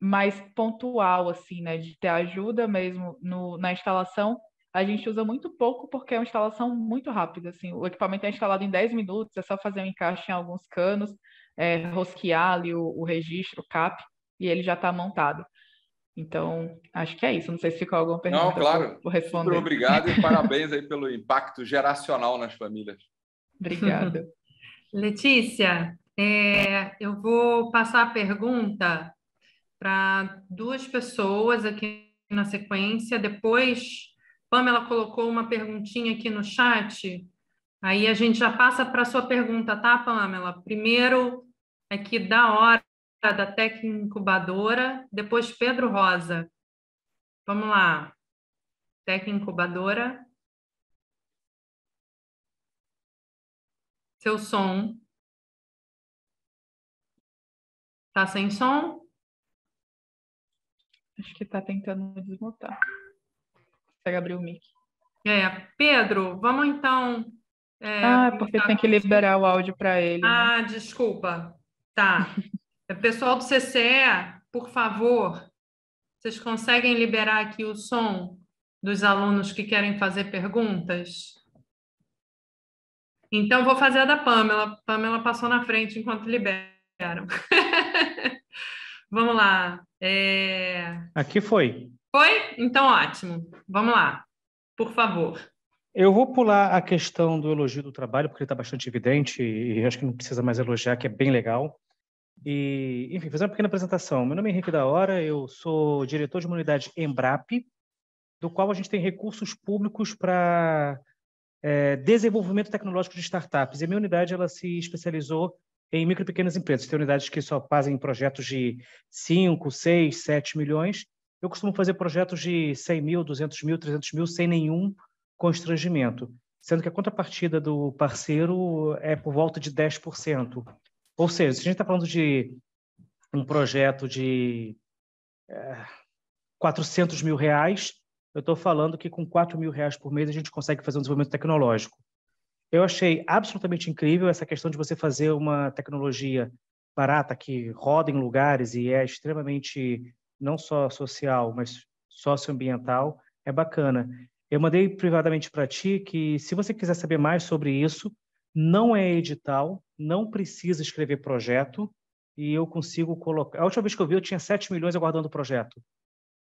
mais pontual, assim, né? De ter ajuda mesmo na instalação. A gente usa muito pouco porque é uma instalação muito rápida, assim, o equipamento é instalado em 10 minutos, é só fazer um encaixe em alguns canos, rosquear ali o registro, o CAP, e ele já está montado. Então, acho que é isso. Não sei se ficou alguma pergunta. Não, claro. Por responder. Super obrigado e parabéns aí pelo impacto geracional nas famílias. Obrigada. Letícia, eu vou passar a pergunta para duas pessoas aqui na sequência. Depois, Pamela colocou uma perguntinha aqui no chat. Aí a gente já passa para a sua pergunta, tá, Pamela? Primeiro, aqui da hora da Tec Incubadora, depois Pedro Rosa. Vamos lá. Tec Incubadora. Seu som. Tá sem som? Acho que está tentando desmutar. Consegue abrir o mic. Pedro, vamos então... porque tem que liberar o áudio para ele, né? Desculpa. Tá. Pessoal do CCE, por favor, vocês conseguem liberar aqui o som dos alunos que querem fazer perguntas? Então, vou fazer a da Pamela. Pamela passou na frente enquanto liberam. Vamos lá. Aqui foi. Foi? Então, ótimo. Vamos lá. Por favor. Eu vou pular a questão do elogio do trabalho, porque ele está bastante evidente e acho que não precisa mais elogiar, que é bem legal. E, enfim, fazer uma pequena apresentação. Meu nome é Henrique da Hora, eu sou diretor de uma unidade Embrap, do qual a gente tem recursos públicos para desenvolvimento tecnológico de startups. E a minha unidade ela se especializou em micro e pequenas empresas. Tem unidades que só fazem projetos de 5, 6, 7 milhões. Eu costumo fazer projetos de 100 mil, 200 mil, 300 mil, sem nenhum constrangimento, sendo que a contrapartida do parceiro é por volta de 10%. Ou seja, se a gente está falando de um projeto de 400 mil reais, eu estou falando que com 4 mil reais por mês a gente consegue fazer um desenvolvimento tecnológico. Eu achei absolutamente incrível essa questão de você fazer uma tecnologia barata que roda em lugares e é extremamente não só social, mas socioambiental. É bacana. Eu mandei privadamente para ti que, se você quiser saber mais sobre isso, não é edital, não precisa escrever projeto, e eu consigo colocar... A última vez que eu vi, eu tinha 7 milhões aguardando o projeto.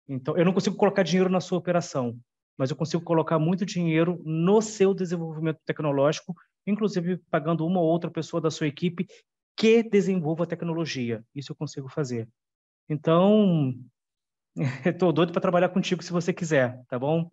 Então, eu não consigo colocar dinheiro na sua operação, mas eu consigo colocar muito dinheiro no seu desenvolvimento tecnológico, inclusive pagando uma ou outra pessoa da sua equipe que desenvolva a tecnologia. Isso eu consigo fazer. Então, estou doido para trabalhar contigo se você quiser, tá bom?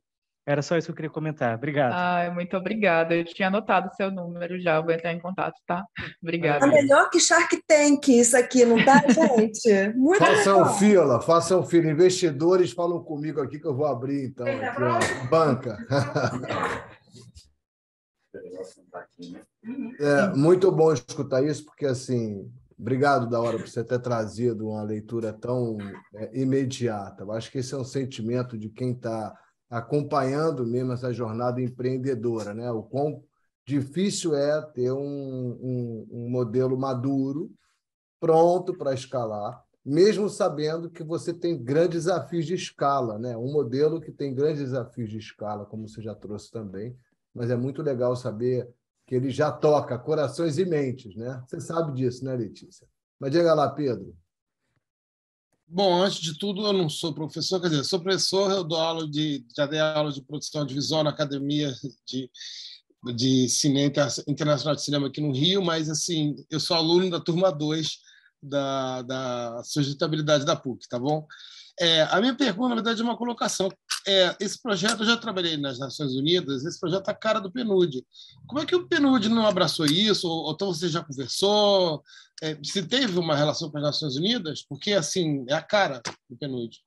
Era só isso que eu queria comentar. Obrigado. Muito obrigada. Eu tinha anotado o seu número já, vou entrar em contato, tá? Obrigada. Tá melhor que Shark Tank isso aqui, não tá, gente? Muito legal. Façam fila. Investidores falam comigo aqui que eu vou abrir, então. Aqui, ó, banca. Muito bom escutar isso, porque, assim, obrigado, da hora, por você ter trazido uma leitura tão imediata. Eu acho que esse é um sentimento de quem está acompanhando mesmo essa jornada empreendedora, né? O quão difícil é ter um modelo maduro, pronto para escalar, mesmo sabendo que você tem grandes desafios de escala, né? Um modelo que tem grandes desafios de escala, como você já trouxe também, mas é muito legal saber que ele já toca corações e mentes, né? Você sabe disso, né, Letícia? Mas diga lá, Pedro. Bom, antes de tudo, eu não sou professor, quer dizer, sou professor, eu já dei aula de produção audiovisual na Academia de Cinema Internacional de Cinema aqui no Rio, mas assim, eu sou aluno da turma 2 da sustentabilidade da PUC, tá bom? A minha pergunta, na verdade, é uma colocação. Esse projeto, eu já trabalhei nas Nações Unidas, esse projeto é a cara do PNUD. Como é que o PNUD não abraçou isso? Ou então você já conversou? Se teve uma relação com as Nações Unidas? Porque, assim, é a cara do PNUD.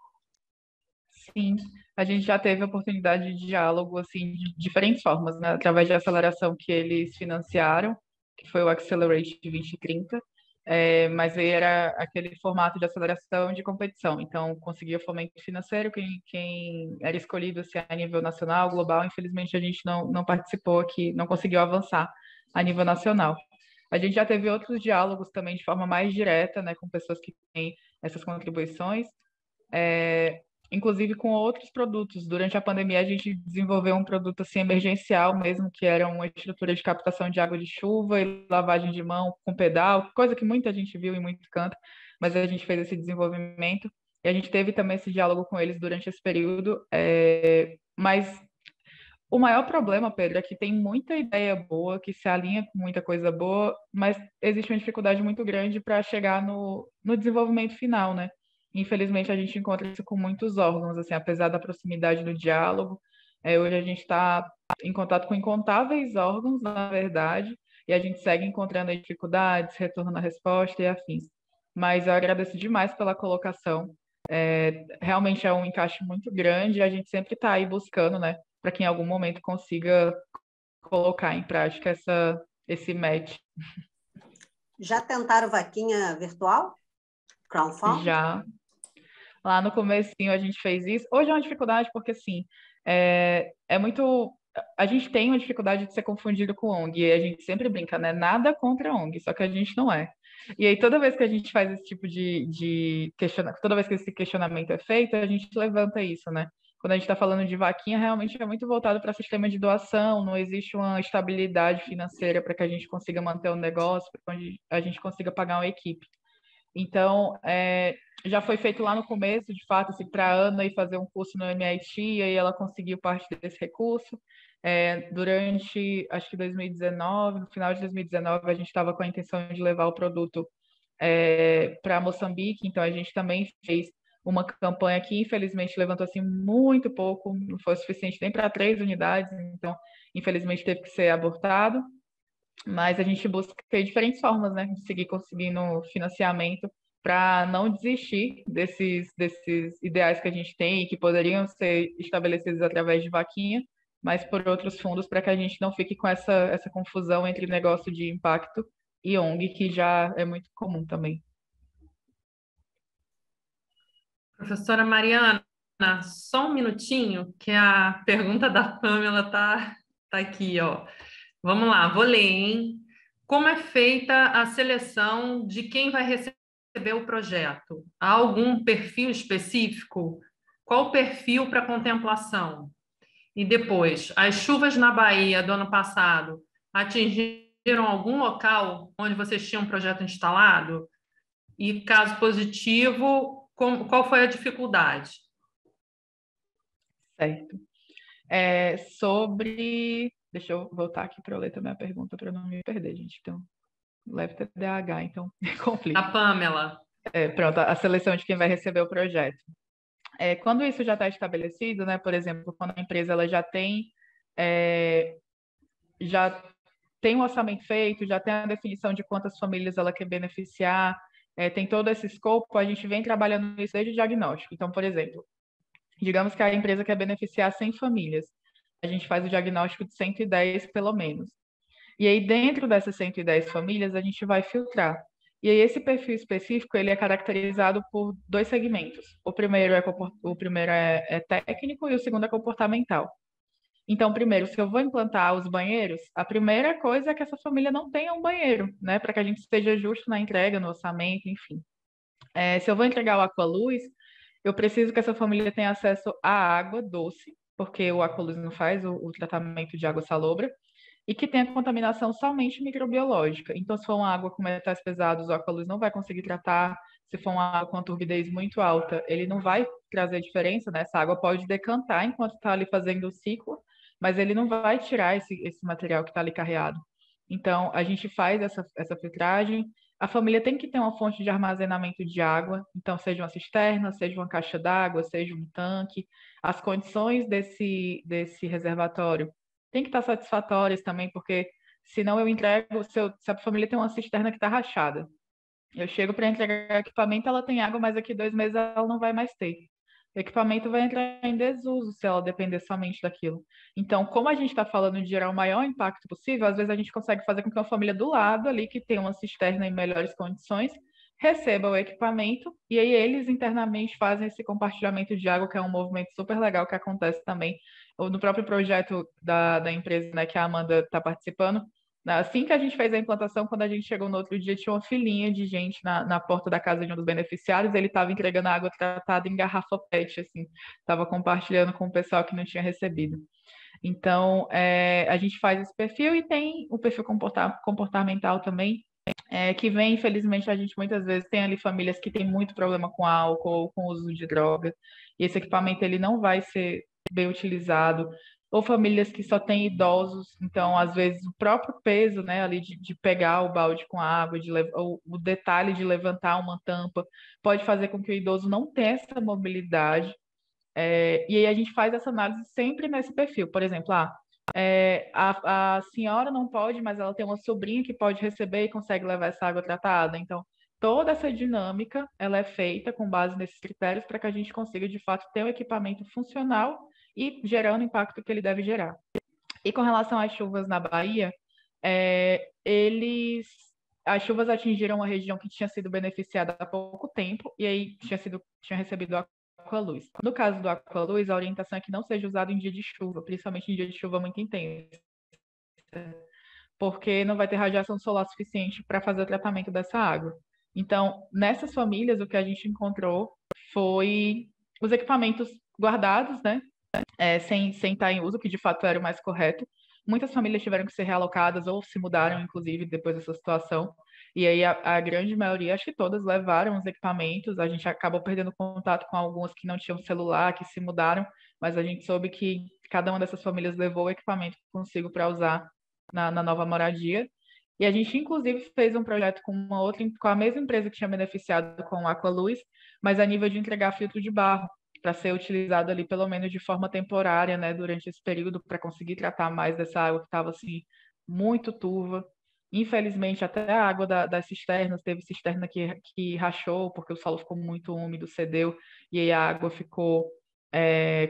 Sim, a gente já teve a oportunidade de diálogo assim, de diferentes formas, né? Através de aceleração que eles financiaram, que foi o Accelerate 2030, mas aí era aquele formato de aceleração de competição. Então, conseguia fomento financeiro, quem era escolhido se a nível nacional, global, infelizmente a gente não participou aqui, não conseguiu avançar a nível nacional. A gente já teve outros diálogos também de forma mais direta, né, com pessoas que têm essas contribuições, inclusive com outros produtos. Durante a pandemia, a gente desenvolveu um produto assim, emergencial mesmo, que era uma estrutura de captação de água de chuva e lavagem de mão com pedal, coisa que muita gente viu em muito canto, mas a gente fez esse desenvolvimento. E a gente teve também esse diálogo com eles durante esse período, mas O maior problema, Pedro, é que tem muita ideia boa, que se alinha com muita coisa boa, mas existe uma dificuldade muito grande para chegar no desenvolvimento final, né? Infelizmente, a gente encontra isso com muitos órgãos, assim, apesar da proximidade do diálogo. Hoje a gente está em contato com incontáveis órgãos, na verdade, e a gente segue encontrando dificuldades, retorno na resposta e afins. Mas eu agradeço demais pela colocação. Realmente é um encaixe muito grande, e a gente sempre está aí buscando, né, para que em algum momento consiga colocar em prática esse match. Já tentaram vaquinha virtual? Crowdfunding? Já. Lá no comecinho a gente fez isso. Hoje é uma dificuldade porque, assim, é muito... A gente tem uma dificuldade de ser confundido com ONG, e a gente sempre brinca, né? Nada contra ONG, só que a gente não é. E aí, toda vez que a gente faz esse tipo de questionamento, toda vez que esse questionamento é feito, a gente levanta isso, né? Quando a gente está falando de vaquinha, realmente é muito voltado para sistema de doação, não existe uma estabilidade financeira para que a gente consiga manter o negócio, para que a gente consiga pagar uma equipe. Então, já foi feito lá no começo, de fato, assim, para a Ana ir fazer um curso no MIT, e aí ela conseguiu parte desse recurso. Durante, acho que 2019, no final de 2019, a gente estava com a intenção de levar o produto para Moçambique, então a gente também fez uma campanha que, infelizmente, levantou assim muito pouco, não foi suficiente nem para 3 unidades, então, infelizmente, teve que ser abortado. Mas a gente busca diferentes formas, né, de seguir conseguindo financiamento para não desistir desses ideais que a gente tem e que poderiam ser estabelecidos através de vaquinha, mas por outros fundos, para que a gente não fique com essa confusão entre negócio de impacto e ONG, que já é muito comum também. Professora Mariana, só um minutinho, que a pergunta da Pamela tá aqui, ó. Vamos lá, vou ler, hein? Como é feita a seleção de quem vai receber o projeto? Há algum perfil específico? Qual o perfil para contemplação? E depois, as chuvas na Bahia do ano passado atingiram algum local onde vocês tinham um projeto instalado? E, caso positivo, qual foi a dificuldade? Certo. Deixa eu voltar aqui para eu ler também a pergunta para não me perder, gente. Então, leve TDAH, então complica. A Pamela. Pronto, a seleção de quem vai receber o projeto. Quando isso já está estabelecido, né? Por exemplo, quando a empresa ela já tem um orçamento feito, já tem a definição de quantas famílias ela quer beneficiar, tem todo esse escopo, a gente vem trabalhando isso desde o diagnóstico. Então, por exemplo, digamos que a empresa quer beneficiar 100 famílias. A gente faz o diagnóstico de 110, pelo menos. E aí, dentro dessas 110 famílias, a gente vai filtrar. E aí, esse perfil específico, ele é caracterizado por 2 segmentos. O primeiro é técnico e o segundo é comportamental. Então, primeiro, se eu vou implantar os banheiros, a primeira coisa é que essa família não tenha um banheiro, né? Para que a gente seja justo na entrega, no orçamento, enfim. Se eu vou entregar o Aqualuz, eu preciso que essa família tenha acesso à água doce, porque o Aqualuz não faz o tratamento de água salobra, e que tenha contaminação somente microbiológica. Então, se for uma água com metais pesados, o Aqualuz não vai conseguir tratar. Se for uma água com uma turbidez muito alta, ele não vai trazer diferença, né? Essa água pode decantar enquanto está ali fazendo o ciclo, mas ele não vai tirar esse material que está ali carreado. Então, a gente faz essa filtragem. A família tem que ter uma fonte de armazenamento de água, então seja uma cisterna, seja uma caixa d'água, seja um tanque. As condições desse reservatório têm que estar satisfatórias também, porque senão eu entrego, se a família tem uma cisterna que está rachada, eu chego para entregar equipamento, ela tem água, mas daqui 2 meses ela não vai mais ter. O equipamento vai entrar em desuso se ela depender somente daquilo. Então, como a gente está falando de gerar o maior impacto possível, às vezes a gente consegue fazer com que uma família do lado ali, que tem uma cisterna em melhores condições, receba o equipamento, e aí eles internamente fazem esse compartilhamento de água, que é um movimento super legal que acontece também no próprio projeto da empresa, né, que a Amanda está participando. Assim que a gente fez a implantação, quando a gente chegou no outro dia, tinha uma filinha de gente na porta da casa de um dos beneficiários, ele estava entregando água tratada em garrafa PET, assim, estava compartilhando com o pessoal que não tinha recebido. Então, a gente faz esse perfil e tem o perfil comportamental também, que vem, infelizmente, a gente muitas vezes tem ali famílias que têm muito problema com álcool ou com o uso de droga, e esse equipamento ele não vai ser bem utilizado, ou famílias que só têm idosos, então, às vezes, o próprio peso, né, ali de pegar o balde com água, o detalhe de levantar uma tampa, pode fazer com que o idoso não tenha essa mobilidade. E aí a gente faz essa análise sempre nesse perfil. Por exemplo, a senhora não pode, mas ela tem uma sobrinha que pode receber e consegue levar essa água tratada. Então, toda essa dinâmica, ela é feita com base nesses critérios para que a gente consiga, de fato, ter um equipamento funcional e gerando o impacto que ele deve gerar. E com relação às chuvas na Bahia, as chuvas atingiram uma região que tinha sido beneficiada há pouco tempo e aí tinha recebido Aqualuz. No caso do Aqualuz, a orientação é que não seja usado em dia de chuva, principalmente em dia de chuva muito intensa, porque não vai ter radiação solar suficiente para fazer o tratamento dessa água. Então, nessas famílias, o que a gente encontrou foi os equipamentos guardados, né, sem estar em uso, que de fato era o mais correto. Muitas famílias tiveram que ser realocadas ou se mudaram, inclusive, depois dessa situação. E aí a grande maioria, acho que todas, levaram os equipamentos. A gente acabou perdendo contato com algumas que não tinham celular, que se mudaram, mas a gente soube que cada uma dessas famílias levou o equipamento consigo para usar na nova moradia. E a gente, inclusive, fez um projeto com a mesma empresa que tinha beneficiado com o Aqualuz, mas a nível de entregar filtro de barro, para ser utilizado ali pelo menos de forma temporária, né, durante esse período, para conseguir tratar mais dessa água que estava assim muito turva. Infelizmente, até a água das cisternas, teve cisterna que rachou, porque o solo ficou muito úmido, cedeu, e aí a água ficou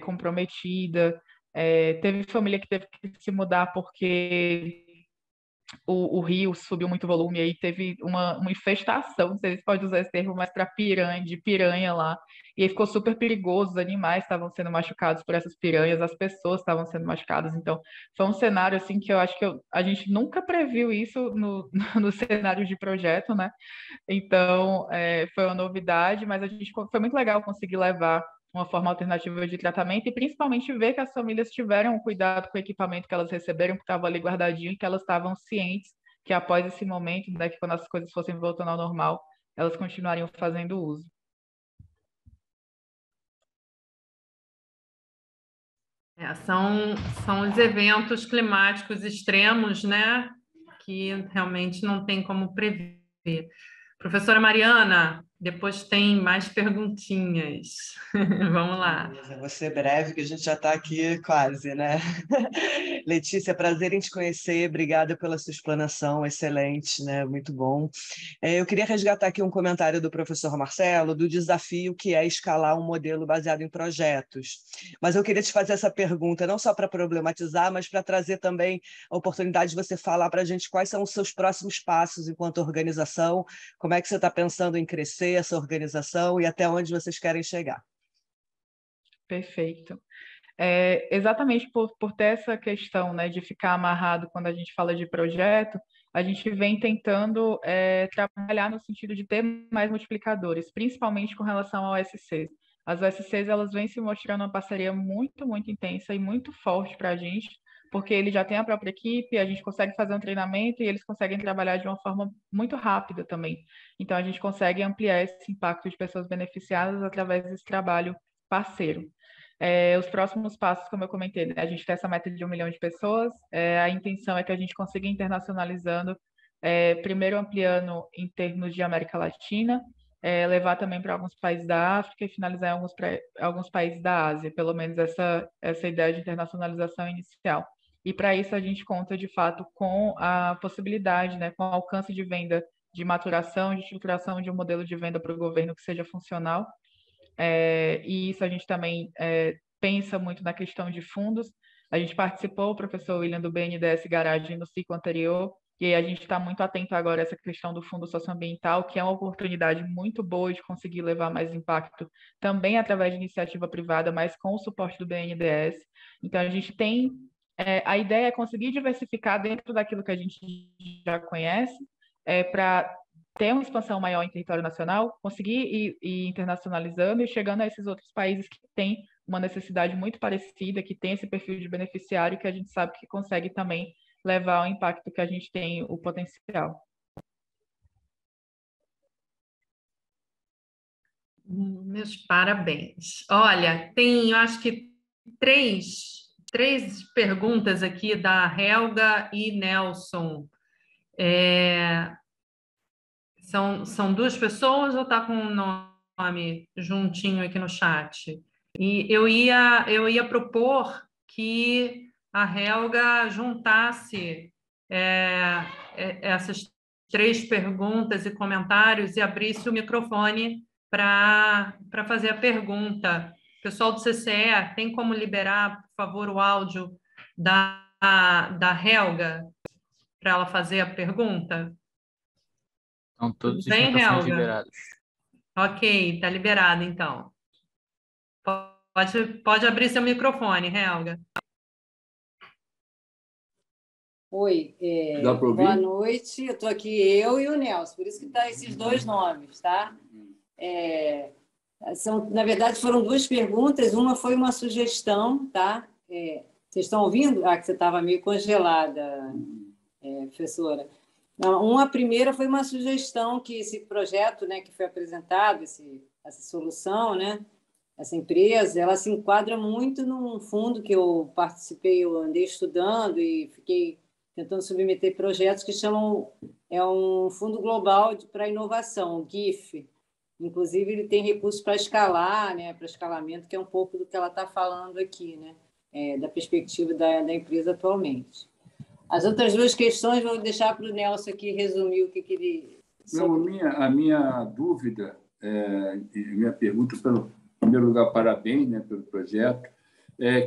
comprometida. Teve família que teve que se mudar porque o rio subiu muito volume, e aí teve uma infestação, não sei se pode usar esse termo, mas para de piranha lá. E aí ficou super perigoso, os animais estavam sendo machucados por essas piranhas, as pessoas estavam sendo machucadas. Então, foi um cenário assim que eu acho que a gente nunca previu isso no cenário de projeto, né? Então, foi uma novidade, mas foi muito legal conseguir levar uma forma alternativa de tratamento e principalmente ver que as famílias tiveram um cuidado com o equipamento que elas receberam, que estava ali guardadinho, que elas estavam cientes que após esse momento, né, que quando as coisas fossem voltando ao normal, elas continuariam fazendo uso. São os eventos climáticos extremos, né, que realmente não tem como prever. Professora Mariana, depois tem mais perguntinhas. Vamos lá. Eu vou ser breve, que a gente já está aqui quase, né? Letícia, prazer em te conhecer. Obrigada pela sua explanação, excelente, né? Muito bom. Eu queria resgatar aqui um comentário do professor Marcelo, do desafio que é escalar um modelo baseado em projetos. Mas eu queria te fazer essa pergunta, não só para problematizar, mas para trazer também a oportunidade de você falar para a gente quais são os seus próximos passos enquanto organização, como é que você está pensando em crescer essa organização e até onde vocês querem chegar. Perfeito. Exatamente por ter essa questão, né, de ficar amarrado quando a gente fala de projeto, a gente vem tentando trabalhar no sentido de ter mais multiplicadores, principalmente com relação ao OSCs. As OSCs, elas vêm se mostrando uma parceria muito, muito intensa e muito forte para a gente, porque ele já tem a própria equipe, a gente consegue fazer um treinamento e eles conseguem trabalhar de uma forma muito rápida também. Então, a gente consegue ampliar esse impacto de pessoas beneficiadas através desse trabalho parceiro. Os próximos passos, como eu comentei, né? A gente tem essa meta de 1 milhão de pessoas, a intenção é que a gente consiga internacionalizando, primeiro ampliando em termos de América Latina, levar também para alguns países da África e finalizar em alguns países da Ásia, pelo menos essa ideia de internacionalização inicial. E para isso a gente conta, de fato, com a possibilidade, né, com o alcance de venda, de maturação, de estruturação de um modelo de venda para o governo que seja funcional. E isso a gente também pensa muito na questão de fundos. A gente participou, o professor William, do BNDES Garagem no ciclo anterior, e aí a gente está muito atento agora a essa questão do fundo socioambiental, que é uma oportunidade muito boa de conseguir levar mais impacto também através de iniciativa privada, mas com o suporte do BNDES. Então, a gente tem... a ideia é conseguir diversificar dentro daquilo que a gente já conhece, para ter uma expansão maior em território nacional, conseguir ir internacionalizando e chegando a esses outros países que têm uma necessidade muito parecida, que tem esse perfil de beneficiário que a gente sabe que consegue também levar ao impacto que a gente tem o potencial. Meus parabéns. Olha, eu acho que três perguntas aqui da Helga e Nelson. São duas pessoas ou está com um nome juntinho aqui no chat? E eu ia propor que a Helga juntasse essas três perguntas e comentários e abrisse o microfone para fazer a pergunta. Pessoal do CCE, tem como liberar, por favor, o áudio da Helga para ela fazer a pergunta? Estão todos os Bem, microfones Helga? liberados. Ok, está liberado, então. Pode abrir seu microfone, Helga. Oi, Dá para ouvir? boa noite. Eu estou aqui, eu e o Nelson, por isso que tá esses dois nomes, tá? Na verdade, foram duas perguntas. Uma foi uma sugestão, tá? Vocês estão ouvindo? Que você estava meio congelada, professora. Uma primeira foi uma sugestão que esse projeto, né, que foi apresentado, essa solução, né, essa empresa, ela se enquadra muito num fundo que eu participei, eu andei estudando e fiquei tentando submeter projetos que chamam, um fundo global para inovação, o GIF. Inclusive, ele tem recursos para escalar, né, para escalamento, que é um pouco do que ela está falando aqui, né, da perspectiva da empresa atualmente. As outras duas questões vou deixar para o Nelson aqui resumir o que ele... Não, a minha dúvida, minha pergunta, em primeiro lugar, parabéns, né, pelo projeto,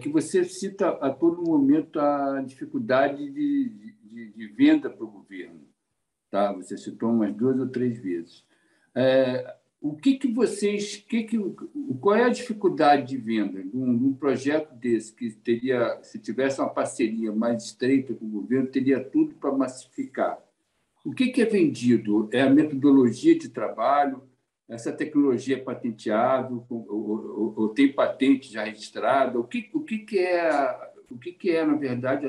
que você cita a todo momento a dificuldade de venda para o governo. Tá? Você citou umas 2 ou 3 vezes. Qual é a dificuldade de venda de um projeto desse, que teria, se tivesse uma parceria mais estreita com o governo, teria tudo para massificar? O que é vendido? É a metodologia de trabalho? Essa tecnologia é patenteável ou tem patente já registrada? O que é, na verdade,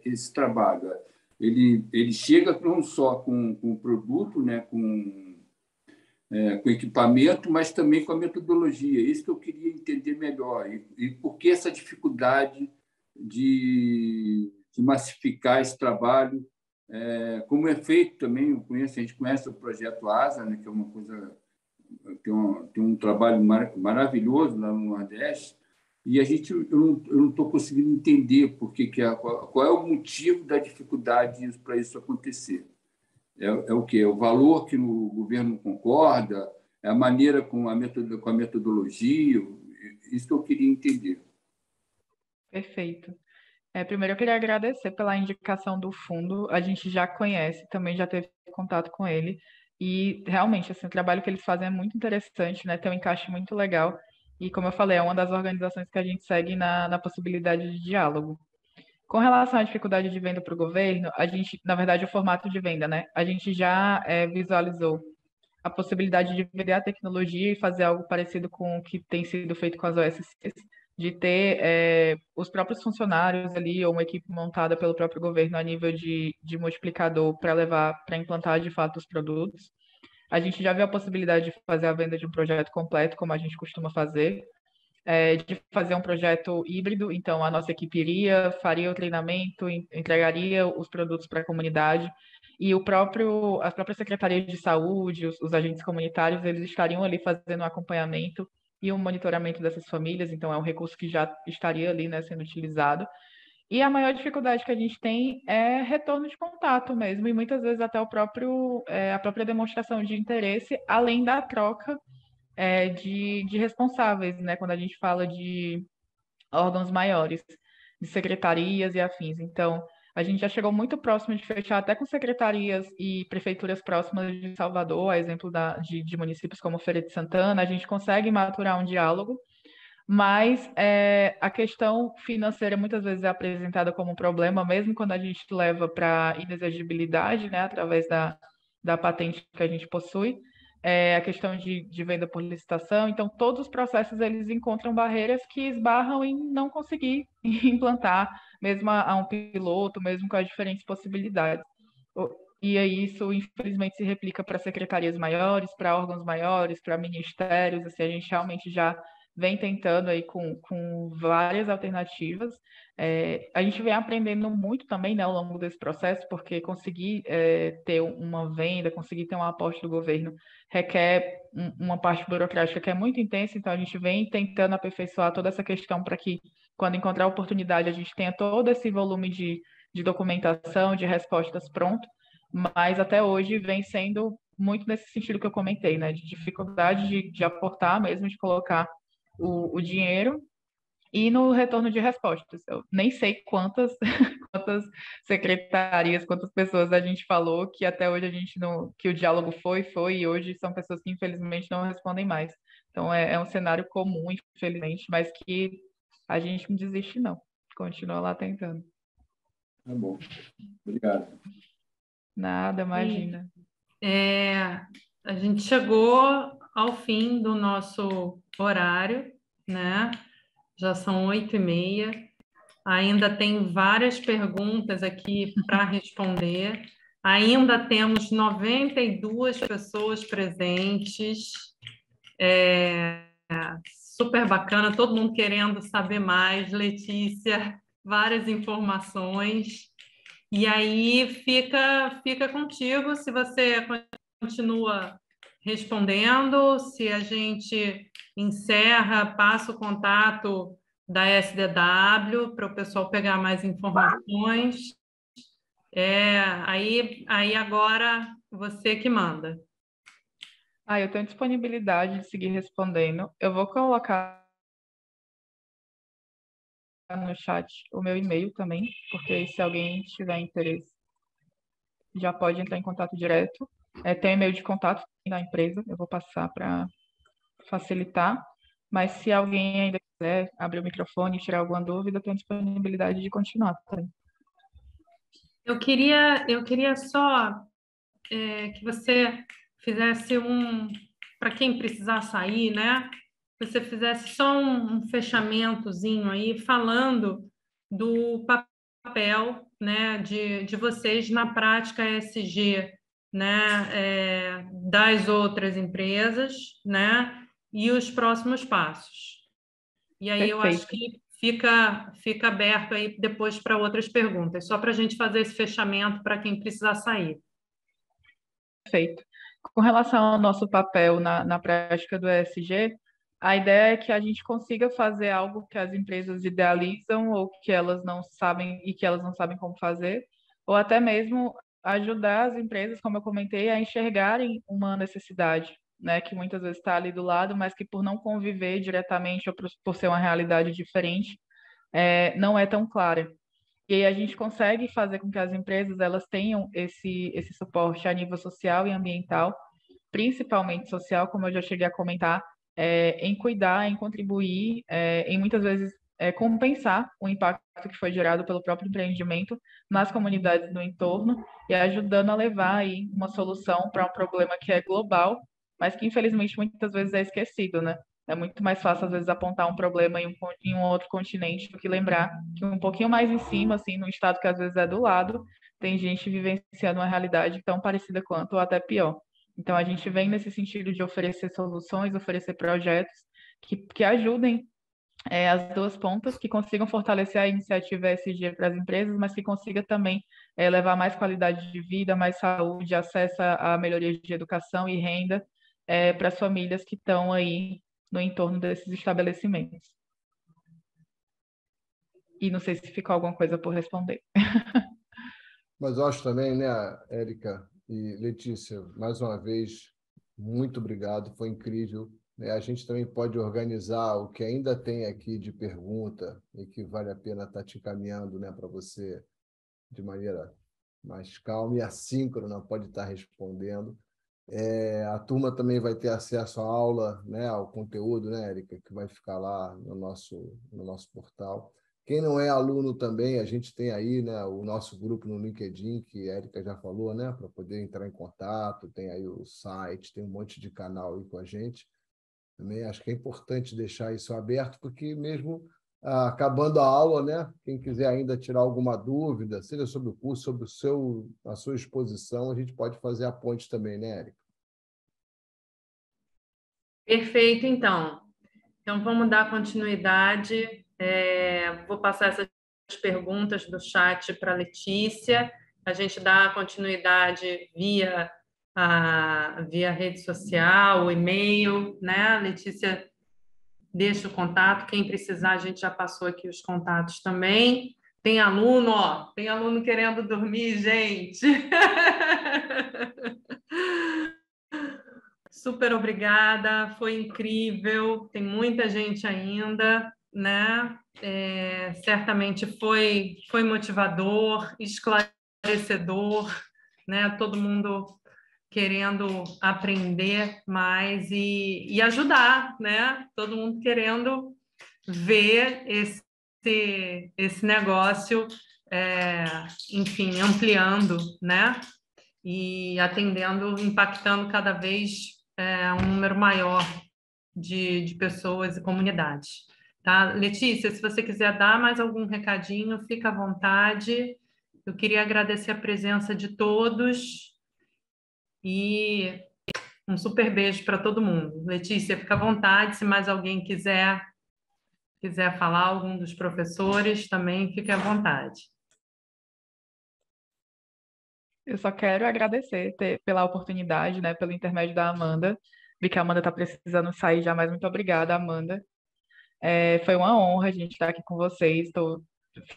esse trabalho? Ele chega não só com o produto, né, com equipamento, mas também com a metodologia. Isso que eu queria entender melhor. E por que essa dificuldade de massificar esse trabalho? Como é feito também, a gente conhece o projeto ASA, né, que é uma coisa... Tem um trabalho maravilhoso lá no Nordeste, e eu não estou conseguindo entender qual é o motivo da dificuldade para isso acontecer. O quê? É o valor que o governo concorda? É a maneira com a metodologia? Isso que eu queria entender. Perfeito. Primeiro, eu queria agradecer pela indicação do fundo. A gente já conhece, também já teve contato com ele. E, realmente, assim, o trabalho que eles fazem é muito interessante, né? Tem um encaixe muito legal. E, como eu falei, é uma das organizações que a gente segue na possibilidade de diálogo. Com relação à dificuldade de venda para o governo, a gente, na verdade, o formato de venda, né? A gente já visualizou a possibilidade de vender a tecnologia e fazer algo parecido com o que tem sido feito com as OSCs, de ter os próprios funcionários ali, ou uma equipe montada pelo próprio governo a nível de multiplicador para implantar de fato os produtos. A gente já viu a possibilidade de fazer a venda de um projeto completo, como a gente costuma fazer, de fazer um projeto híbrido, então a nossa equipe faria o treinamento, entregaria os produtos para a comunidade, e as próprias secretarias de saúde, os agentes comunitários, eles estariam ali fazendo um acompanhamento e um monitoramento dessas famílias, então é um recurso que já estaria ali, né, sendo utilizado. E a maior dificuldade que a gente tem é retorno de contato mesmo, e muitas vezes até a própria demonstração de interesse, além da troca de responsáveis, né, quando a gente fala de órgãos maiores, de secretarias e afins. Então, a gente já chegou muito próximo de fechar até com secretarias e prefeituras próximas de Salvador, a exemplo de municípios como Feira de Santana, a gente consegue maturar um diálogo, mas a questão financeira muitas vezes é apresentada como um problema, mesmo quando a gente leva para inexigibilidade, né, através da patente que a gente possui, a questão de venda por licitação. Então, todos os processos eles encontram barreiras que esbarram em não conseguir implantar, mesmo a um piloto, mesmo com as diferentes possibilidades. E aí isso, infelizmente, se replica para secretarias maiores, para órgãos maiores, para ministérios. Assim, a gente realmente já vem tentando aí com várias alternativas. A gente vem aprendendo muito também, né, ao longo desse processo, porque conseguir ter uma venda, conseguir ter um aporte do governo requer uma parte burocrática que é muito intensa, então a gente vem tentando aperfeiçoar toda essa questão para que, quando encontrar oportunidade, a gente tenha todo esse volume de documentação, de respostas pronto, mas até hoje vem sendo muito nesse sentido que eu comentei, né, de dificuldade de aportar mesmo, de colocar o dinheiro e no retorno de respostas. Eu nem sei quantas secretarias, quantas pessoas a gente falou que até hoje a gente não, que o diálogo foi, e hoje são pessoas que infelizmente não respondem mais. Então é um cenário comum, infelizmente, mas que a gente não desiste não, continua lá tentando. Tá bom, obrigado. Nada, imagina. A gente chegou ao fim do nosso horário, né? Já são 8h30. Ainda tem várias perguntas aqui para responder. Ainda temos 92 pessoas presentes. Super bacana, todo mundo querendo saber mais. Letícia, várias informações. E aí fica contigo se você continua respondendo, se a gente encerra, passa o contato da SDW para o pessoal pegar mais informações. Aí agora você que manda. Eu tenho disponibilidade de seguir respondendo. Eu vou colocar no chat o meu e-mail também, porque se alguém tiver interesse, já pode entrar em contato direto. Tem e-mail de contato da empresa, eu vou passar para facilitar, mas se alguém ainda quiser abrir o microfone e tirar alguma dúvida, eu tenho disponibilidade de continuar também. Eu queria só que você fizesse para quem precisar sair, né? Você fizesse só um fechamentozinho aí, falando do papel, né, de vocês na prática ESG, né, das outras empresas, né, e os próximos passos. E aí eu acho que fica aberto aí depois para outras perguntas, só para a gente fazer esse fechamento para quem precisar sair. Perfeito. Com relação ao nosso papel na prática do ESG, a ideia é que a gente consiga fazer algo que as empresas idealizam ou que elas não sabem como fazer, ou até mesmo ajudar as empresas, como eu comentei, a enxergarem uma necessidade, né, que muitas vezes está ali do lado, mas que por não conviver diretamente ou por ser uma realidade diferente, não é tão clara. E aí a gente consegue fazer com que as empresas elas tenham esse suporte a nível social e ambiental, principalmente social, como eu já cheguei a comentar, em cuidar, em contribuir, em muitas vezes compensar o impacto que foi gerado pelo próprio empreendimento nas comunidades no entorno e ajudando a levar aí uma solução para um problema que é global, mas que infelizmente muitas vezes é esquecido, né? É muito mais fácil, às vezes, apontar um problema em um outro continente do que lembrar que um pouquinho mais em cima, assim, no estado que às vezes é do lado, tem gente vivenciando uma realidade tão parecida quanto ou até pior. Então, a gente vem nesse sentido de oferecer soluções, oferecer projetos que ajudem as duas pontas, que consigam fortalecer a iniciativa ESG para as empresas, mas que consiga também levar mais qualidade de vida, mais saúde, acesso a melhorias de educação e renda para as famílias que estão aí no entorno desses estabelecimentos. E não sei se ficou alguma coisa por responder. Mas eu acho também, né, Érica e Letícia, mais uma vez, muito obrigado, foi incrível. A gente também pode organizar o que ainda tem aqui de pergunta e que vale a pena estar te encaminhando, né, para você de maneira mais calma e assíncrona, pode estar respondendo. A turma também vai ter acesso à aula, né, ao conteúdo, né, Érica, que vai ficar lá no nosso portal. Quem não é aluno também, a gente tem aí, né, o nosso grupo no LinkedIn, que a Érica já falou, né, para poder entrar em contato, tem aí o site, tem um monte de canal aí com a gente. Também acho que é importante deixar isso aberto, porque mesmo acabando a aula, né, quem quiser ainda tirar alguma dúvida, seja sobre o curso, sobre a sua exposição, a gente pode fazer a ponte também, né, Érica? Perfeito, então. Então, vamos dar continuidade. Vou passar essas perguntas do chat para a Letícia. A gente dá continuidade via rede social, o e-mail, né? A Letícia deixa o contato. Quem precisar, a gente já passou aqui os contatos também. Tem aluno querendo dormir, gente. Super obrigada, foi incrível. Tem muita gente ainda, né? Certamente foi motivador, esclarecedor, né? Todo mundo querendo aprender mais e ajudar, né? Todo mundo querendo ver esse negócio, enfim, ampliando, né? E atendendo, impactando cada vez um número maior de pessoas e comunidades. Tá? Letícia, se você quiser dar mais algum recadinho, fica à vontade. Eu queria agradecer a presença de todos e um super beijo para todo mundo. Letícia, fica à vontade. Se mais alguém quiser falar, algum dos professores, também fique à vontade. Eu só quero agradecer pela oportunidade, né, pelo intermédio da Amanda. Vi que a Amanda está precisando sair já, mas muito obrigada, Amanda. Foi uma honra a gente estar aqui com vocês.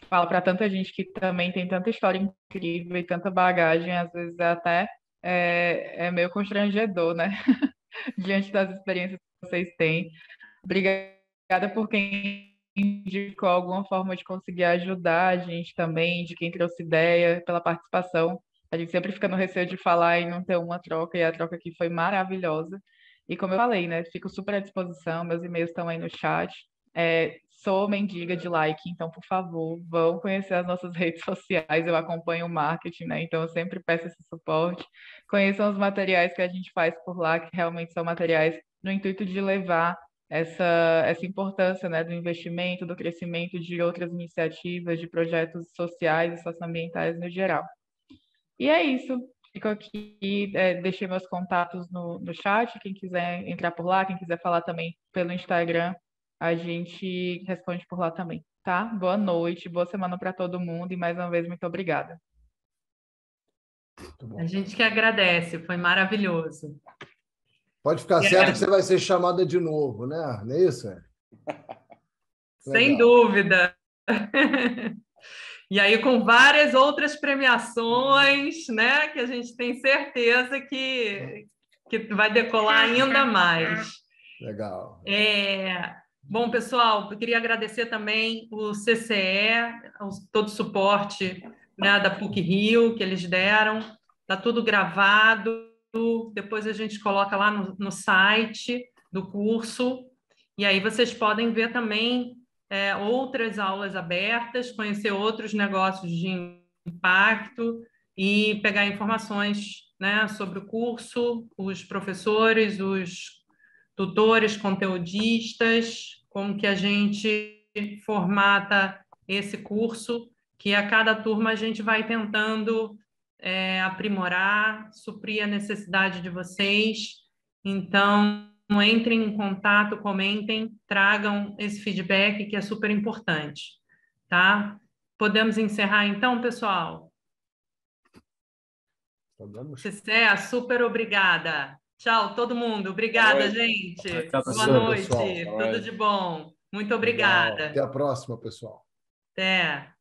Falo para tanta gente que também tem tanta história incrível e tanta bagagem, às vezes até é meio constrangedor, né? Diante das experiências que vocês têm. Obrigada por quem indicou alguma forma de conseguir ajudar a gente também, de quem trouxe ideia, pela participação. A gente sempre fica no receio de falar e não ter uma troca, e a troca aqui foi maravilhosa. E como eu falei, né, fico super à disposição, meus e-mails estão aí no chat. Sou mendiga de like, então, por favor, vão conhecer as nossas redes sociais, eu acompanho o marketing, né, então eu sempre peço esse suporte. Conheçam os materiais que a gente faz por lá, que realmente são materiais no intuito de levar essa importância, né, do investimento, do crescimento de outras iniciativas, de projetos sociais e socioambientais no geral. E é isso. Fico aqui, deixei meus contatos no chat. Quem quiser entrar por lá, quem quiser falar também pelo Instagram, a gente responde por lá também, tá? Boa noite, boa semana para todo mundo e mais uma vez muito obrigada. A gente que agradece, foi maravilhoso. Pode ficar certo que você vai ser chamada de novo, né? Não é isso? Sem dúvida. E aí, com várias outras premiações, né? Que a gente tem certeza que vai decolar ainda mais. Legal. Bom, pessoal, eu queria agradecer também o CCE, todo o suporte, né, da PUC-Rio que eles deram. Está tudo gravado. Depois a gente coloca lá no site do curso. E aí vocês podem ver também outras aulas abertas, conhecer outros negócios de impacto e pegar informações, né, sobre o curso, os professores, os tutores, conteudistas, como que a gente formata esse curso, que a cada turma a gente vai tentando aprimorar, suprir a necessidade de vocês. Então, entrem em contato, comentem, tragam esse feedback que é super importante, tá? Podemos encerrar então, pessoal? Cecé, super obrigada. Tchau, todo mundo. Obrigada, gente. Boa noite. Tudo de bom. Muito obrigada. Legal. Até a próxima, pessoal. Até.